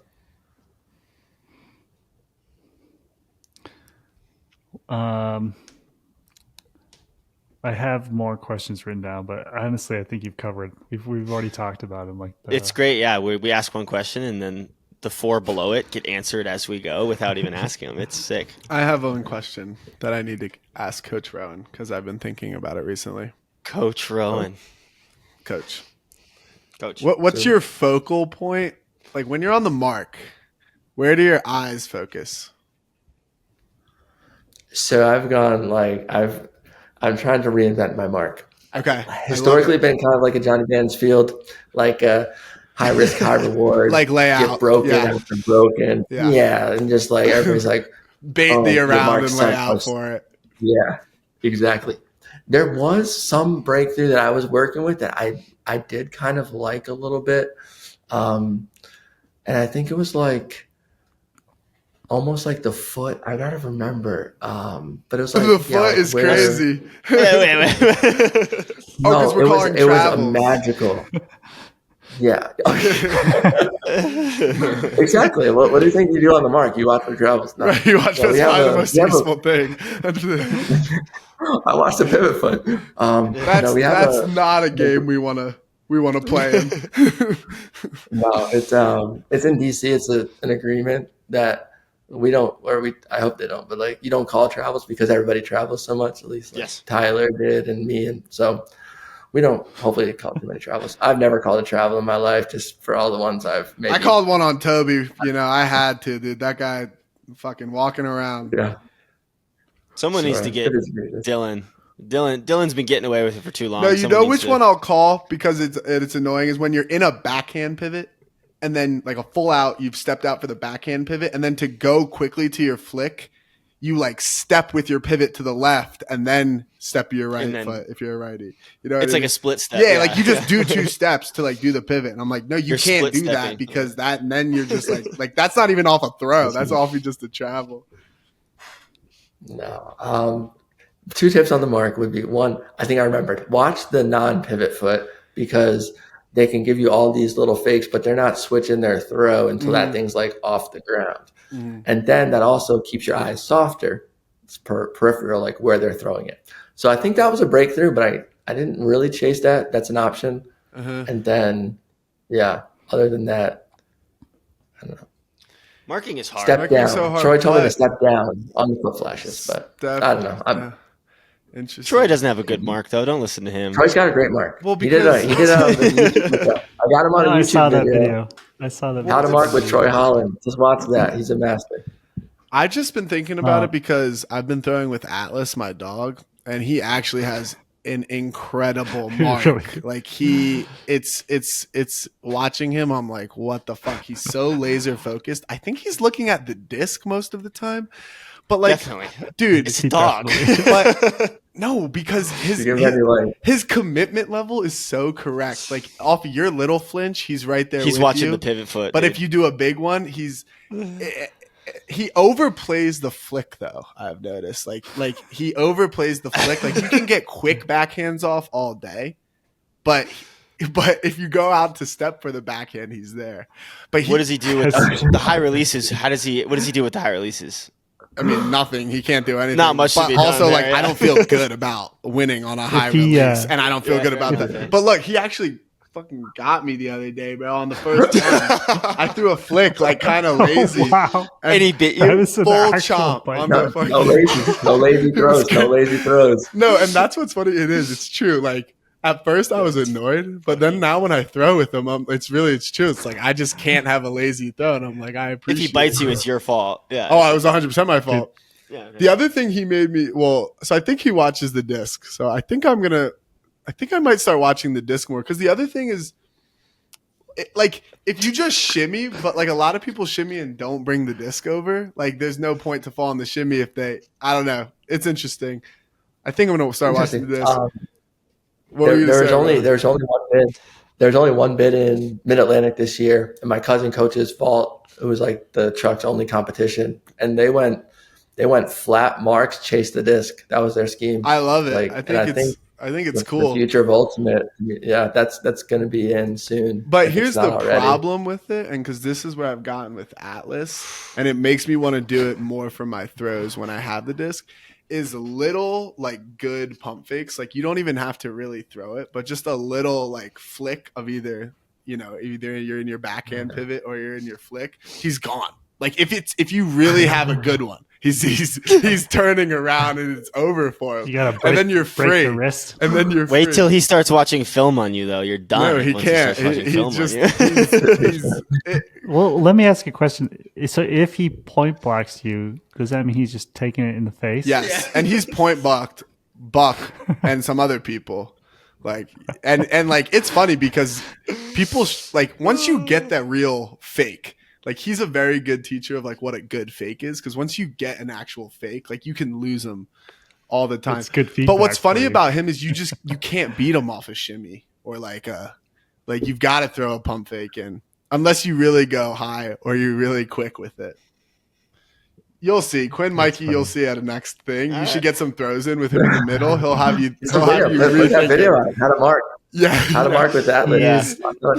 I have more questions written down, but honestly, I think you've covered. We've already talked about them. Like
it's great. Yeah, we ask one question and then the four below it get answered as we go without even asking them. It's sick.
I have one question that I need to ask Coach Rowan because I've been thinking about it recently.
Coach Rowan.
Coach.
So,
What's your focal point? Like when you're on the mark, where do your eyes focus?
So I've gone like I'm trying to reinvent my mark.
Okay.
Historically been kind of like a Johnny Mansfield, like a high risk, high reward,
like layout,
get broken after broken. Yeah. And just like everybody's like
bait me around and lay out for it.
Yeah, exactly. There was some breakthrough that I was working with that I did kind of like a little bit. And I think it was like almost like the foot. I gotta remember. But it was like
the foot is crazy.
Wait.
No, it was a magical. Yeah. Exactly. What do you think you do on the mark? You watch the travels. No.
Right, you watch that's probably the most useful thing.
I watched the pivot foot.
That's not a game we want to play in.
No, it's in DC. It's an agreement that we don't, I hope they don't, but like you don't call travels because everybody travels so much. At least like Tyler did and me, and so we don't hopefully call too many travels. I've never called a travel in my life, just for all the ones I've made.
I called one on Toby. I had to, dude. That guy fucking walking around.
Yeah.
Someone needs to get Dylan. Dylan's been getting away with it for too long.
No, you know which one I'll call because it's annoying is when you're in a backhand pivot and then like a full out, you've stepped out for the backhand pivot, and then to go quickly to your flick, you like step with your pivot to the left and then step your right foot if you're a righty. You know,
it's like a split step.
Yeah, like you just do two steps to like do the pivot, and I'm like, no, you can't do that because that, and then you're just like that's not even off a throw. That's off you just to travel.
No. 2 tips on the mark would be, one, I think I remembered, watch the non-pivot foot, because they can give you all these little fakes, but they're not switching their throw until that thing's like off the ground. And then that also keeps your eyes softer. It's peripheral, like where they're throwing it. So I think that was a breakthrough, but I didn't really chase that. That's an option. And then, other than that, I don't know.
Marking is hard.
Step down.
So hard,
Troy told me to step down on the foot flashes, but I don't know.
Interesting.
Troy doesn't have a good mark, though. Don't listen to him.
Troy's got a great mark.
Well,
he did a YouTube video. I got him on a YouTube
I saw that
video.
video. I saw that.
How to mark with Troy Holland. Just watch that. He's a master.
I just been thinking about it because I've been throwing with Atlas, my dog, and he actually has an incredible mark.
Really?
Like it's watching him. I'm like, what the fuck? He's so laser focused. I think he's looking at the disc most of the time. But like,
Definitely.
dude,
It's a dog.
but no, because his commitment level is so correct. Like off of your little flinch, he's right there.
He's
with
watching
you.
the pivot foot.
But
dude.
if you do a big one, he overplays the flick though. I've noticed, like he overplays the flick. Like you can get quick backhands off all day, but if you go out to step for the backhand, he's there. But
what does he do with the high releases? What does he do with the high releases?
I mean, nothing. He can't do anything.
Not much to
But
be done
also,
there,
like,
yeah.
I don't feel good about winning on a high release, and I don't feel good about that. But look, he actually fucking got me the other day, bro. On the first time, I threw a flick, like, kind of lazy.
Wow.
And he bit you?
That is an
Full
actual
chomp
bite.
on
No,
the fucking...
no lazy throws. No lazy throws.
No, and that's what's funny. It is. It's true. Like, at first I was annoyed, but then now when I throw with him, it's true. It's like, I just can't have a lazy throw. And I'm like, I
If
appreciate
he bites
it.
you, it's your fault. Yeah.
Oh, I was 100% my fault.
Yeah.
The other thing he made me, so I think he watches the disc. So I think I might start watching the disc more. Because the other thing is, like, if you just shimmy, but like a lot of people shimmy and don't bring the disc over, like there's no point to fall on the shimmy if I don't know. It's interesting. I think I'm going to start watching the disc.
There's only one bid. There's only one bid in Mid-Atlantic this year, and my cousin coaches vault. It was like the truck's only competition, and they went flat marks, chase the disc. That was their scheme.
I love it.
Like,
I think it's cool.
The future of Ultimate, yeah, that's going to be in soon.
But here's the problem with it, and because this is where I've gotten with Atlas, and it makes me want to do it more for my throws when I have the disc, is little like good pump fakes. Like you don't even have to really throw it, but just a little like flick of either you're in your backhand pivot or you're in your flick. He's gone. Like if you really have a good one, he's turning around and it's over for him.
You gotta
and then you're
break
free.
the wrist.
And then you're
Wait
free.
till he starts watching film on you, though. You're done.
No, he
once
can't.
He starts watching film on you.
Well, let me ask you a question. So if he point blocks you, does that mean he's just taking it in the face?
Yes, and he's point blocked Buck and some other people. Like and like it's funny because people like once you get that real fake, like he's a very good teacher of like what a good fake is, because once you get an actual fake, like you can lose them all the time.
It's good feedback.
But what's funny
for you.
about him is you can't beat him off a shimmy or like you've got to throw a pump fake in unless you really go high or you're really quick with it. You'll see. Quinn Mikey, you'll see at a next thing. You should get some throws in with him in the middle. He'll have you
Put that video on how to mark.
Yeah.
How to mark with that.
Yeah.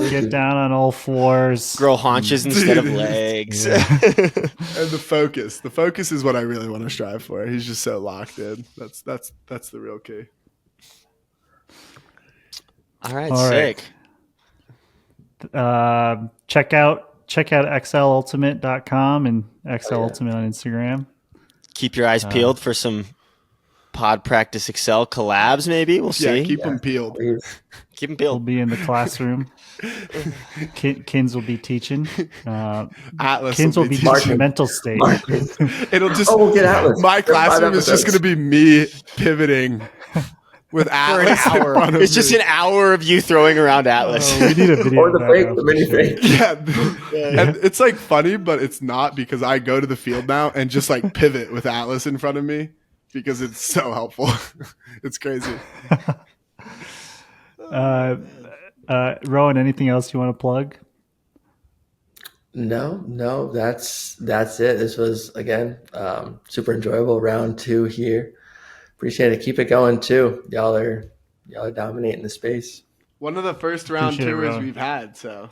Get down on all fours.
Grow haunches instead of legs.
Yeah.
And the focus. The focus is what I really want to strive for. He's just so locked in. That's the real key.
All right,
All
sick.
Check out xlultimate.com and xlultimate on Instagram.
Keep your eyes peeled for some Pod Practice Excel collabs, maybe. We'll see.
Yeah, keep them peeled.
Keep them
We'll
peeled.
be in the classroom. Kins will be teaching.
Atlas
Kins will be
teaching.
teaching mental state.
It'll just
we'll get Atlas.
my classroom is just
episodes.
going to be me pivoting with Atlas in front of
It's just
me.
an hour of you throwing around Atlas.
Oh, we need a video.
Or
of
the
that
fake,
now
the
for
mini
sure.
fake.
Yeah. And it's like funny, but it's not, because I go to the field now and just like pivot with Atlas in front of me because it's so helpful. It's crazy.
Rowan, anything else you want to plug?
No, that's it. This was again super enjoyable. Round 2 here. Appreciate it. Keep it going too. Y'all are dominating the space.
One of the first round
Appreciate it,
tours
Rowan.
we've had, so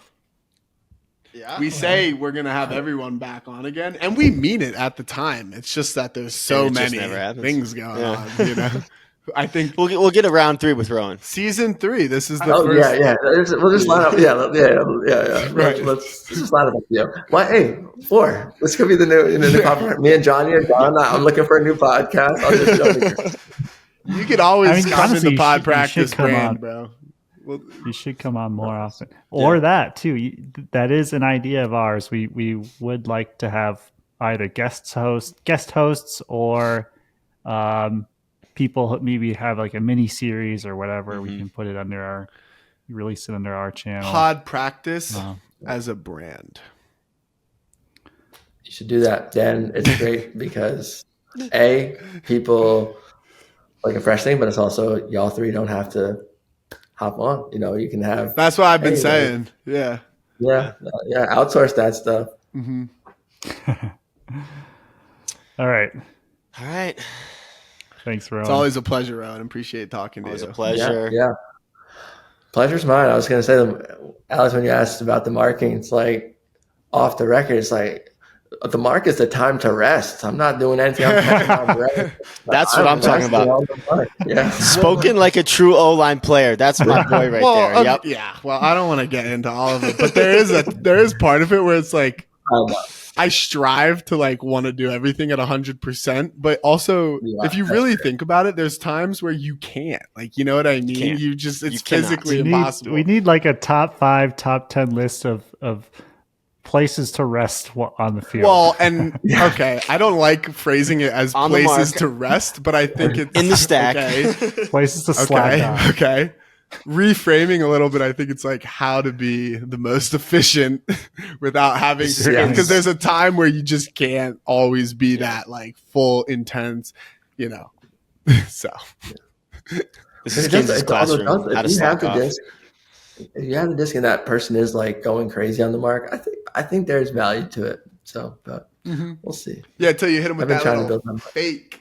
Yeah.
we say we're gonna have everyone back on again, and we mean it at the time. It's just that there's so
And it just
many
never happens.
things going
Yeah.
on. You know, I think
We'll get a round 3 with Rowan.
season 3. This is the
Oh
first.
yeah. We'll just line up. Yeah.
Right.
Let's just line up. Why? Hey, 4. This could be the new podcast. Me and Johnny are gone. I'm looking for a new podcast. I'll just jump in here.
You could always
I mean,
come
honestly,
in the pod
you should
practice
come
brand,
on.
bro. Well,
You should come on more often, or that too. That is an idea of ours. We would like to have either guest hosts, or people maybe have like a mini series or whatever. We can put it under release it under our channel.
pod practice as a brand.
You should do that, Dan. It's great because people like a fresh thing, but it's also y'all 3 don't have to hop on. You can have.
That's what I've been
Hey,
saying. Yeah.
Outsource that stuff.
Mm-hmm.
All right.
All right.
Thanks, Rowan.
It's always a pleasure, Rowan. Appreciate talking to
Always
you.
a pleasure.
Yeah. Pleasure's mine. I was going to say, Alex, when you asked about the marking, it's like off the record. It's like the mark is the time to rest. I'm not doing anything. I'm rest.
That's what I'm talking about.
On the mark. Yeah.
Spoken like a true O-line player. That's my boy right there. Yep.
Yeah. Well, I don't want to get into all of it, but there is part of it where it's like I strive to like want to do everything at 100%, but also if you really think about it, there's times where you can't. Like, you know what I mean?
Can't.
It's
You cannot.
physically impossible.
We need like a top 5, top 10 list of places to rest on the field.
Well, and okay, I don't like phrasing it as
On the
places
mark.
to rest, but I think it's
In the stack.
Okay.
places to slide down.
Okay. Reframing a little bit, I think it's like how to be the most efficient without having to,
Yeah.
because there's a time where you just can't always be that like full intense, So
This is Kansas classroom. How to slack off.
If you have the disc and that person is like going crazy on the mark, I think there's value to it. So, but we'll see.
yeah, until you hit them
I've
with
been
that
trying to
little
build them.
fake,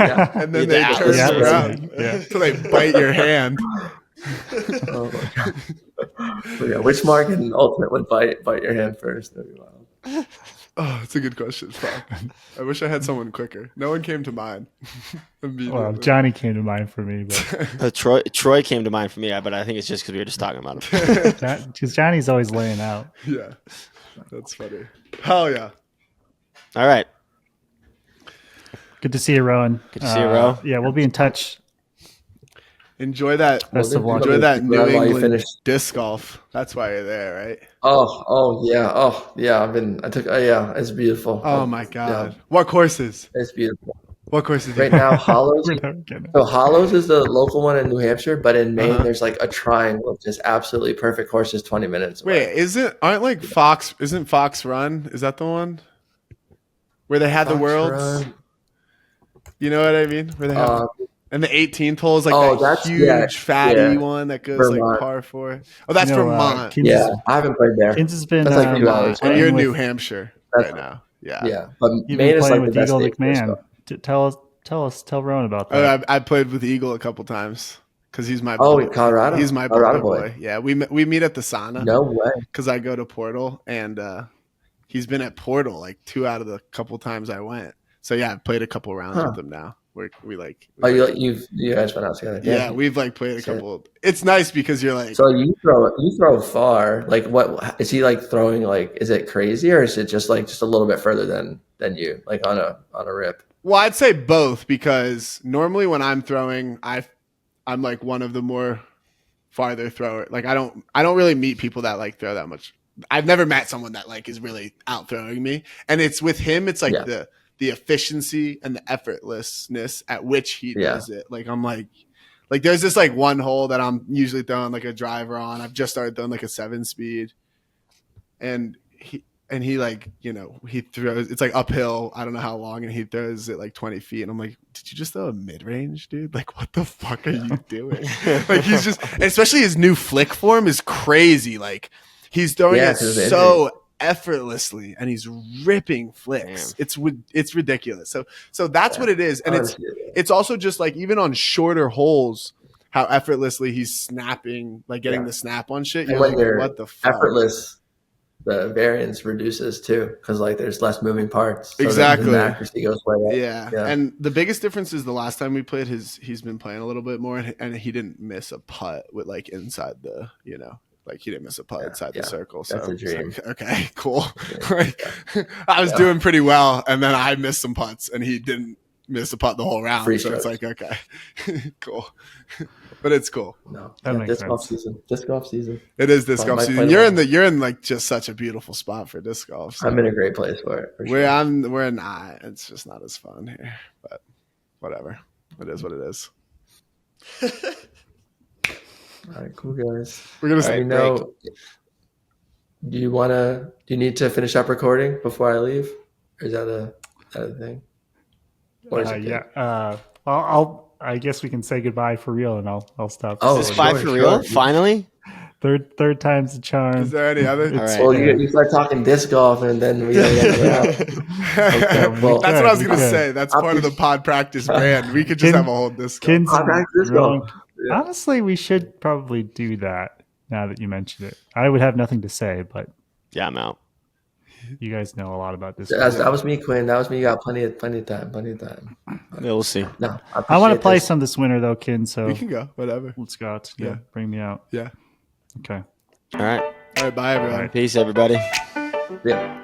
Yeah.
and then
The
they
Atlas
turn
Yeah.
around
Yeah.
until they bite your hand.
Oh my God. But yeah, which mark in Ultimate would bite your hand first? That'd be wild.
Oh, it's a good question. Fuck. I wish I had someone quicker. No one came to mind.
Well, Johnny came to mind for me, but
Troy came to mind for me, but I think it's just because we were just talking about him.
because Johnny's always laying out.
Yeah, that's funny. Hell yeah.
All right.
Good to see you, Rowan.
Good to see you, Ro.
Yeah, we'll be in touch.
Enjoy that.
Best of luck.
Enjoy that New
While you
England
finish.
disc golf. That's why you're there, right?
Oh yeah. It's beautiful.
Oh my God.
Yeah,
What courses?
it's beautiful.
What courses?
Right now, Hollows.
We're never getting it.
So Hollows is the local one in New Hampshire, but in Maine,
Uh-huh.
there's like a triangle of just absolutely perfect courses 20 minutes away.
Wait, isn't Fox Run? Is that the one where they had the
Fox
worlds?
Run.
You know what I mean? Where they have, and the 18th hole is like
Oh,
that
that's-
huge
yeah,
fatty
yeah.
one that goes
Vermont.
like par 4. Oh, that's
You know,
Vermont.
Kansas-
Yeah, I haven't played there.
Kansas has been
That's like 2
And
hours.
playing
you're in
with-
New Hampshire
That's-
right now. Yeah.
Yeah, but
You've
Maine
been
is
playing
like the
with
best
Eagle
state for this
McMahon.
stuff.
Tell Rowan about that.
I played with Eagle a couple times because he's my
Oh,
boy.
in Colorado?
He's my
Colorado
boy. Yeah, we meet at the sauna
No way.
because I go to Portal, and he's been at Portal like 2 out of the couple times I went. So yeah, I've peyed a couple rounds with him now. We
Oh, you guys went out together.
yeah, we've like played a couple. It's nice because you're like,
So you throw far. Like, what is he like throwing? Like, is it crazy or is it just a little bit further than you? Like on a rip.
well, I'd say both because normally when I'm throwing, I'm like one of the more farther thrower. Like I don't really meet people that like throw that much. I've never met someone that like is really out throwing me, and it's with him. It's like the efficiency and the effortlessness at which he does it. Like I'm like there's this like one hole that I'm usually throwing like a driver on. I've just started throwing like a 7-speed, and he like, he throws, it's like uphill, I don't know how long, and he throws it like 20 feet. And I'm like, did you just throw a mid-range, dude? Like, what the fuck are you doing? Like, he's just, especially his new flick form is crazy. Like, he's throwing it so effortlessly, and he's ripping flicks.
Damn.
It's ridiculous. So that's what it is, and it's also just like even on shorter holes, how effortlessly he's snapping, like getting the snap on shit. You're like, what the fuck?
Effortless, the variance reduces too, because like there's less moving parts. So
Exactly.
The accuracy goes way up.
Yeah. And the biggest difference is the last time we played, he's been playing a little bit more, and he didn't miss a putt with like inside the, like he didn't miss a putt inside the circle. So
that's a dream.
Like, okay, cool. Like, I was doing pretty well, and then I missed some putts, and he didn't miss a putt the whole round.
Free
so
strokes.
it's like, okay, cool. But it's cool.
No,
That makes
disc golf
sense.
season. Disc golf season.
It is disc golf
Might
season.
play
You're in like just such a beautiful spot for disc golf. So.
I'm in a great place for it. For
We're
sure.
not. It's just not as fun here, but whatever. It is what it is.
All right, cool guys.
We're gonna
Let
say
me know. Do you need to finish up recording before I leave? Or is that a thing? Or is it good?
I guess we can say goodbye for real, and I'll stop.
Oh,
Is this five for real?
sure.
Finally?
Third time's the charm.
Is there any other?
It's-
All right.
Well, you start talking disc golf, and then we gotta get well,
That's what I was gonna
Okay.
say. That's part of the pod practice brand. We could just have a whole disc.
Kin's
Contact disc
wrong.
golf. Yeah.
Honestly, we should probably do that now that you mentioned it. I would have nothing to say, but
Yeah, I'm out.
you guys know a lot about this.
That was me, Quinn. That was me. You got plenty of time.
Yeah, we'll see.
No,
I want to play
this.
some this winter though, Kin. So
We can go. Whatever.
let's go out. Yeah,
Yeah.
bring me out.
Yeah.
Okay.
All right.
All right. Bye, everyone.
Peace, everybody.
Yeah.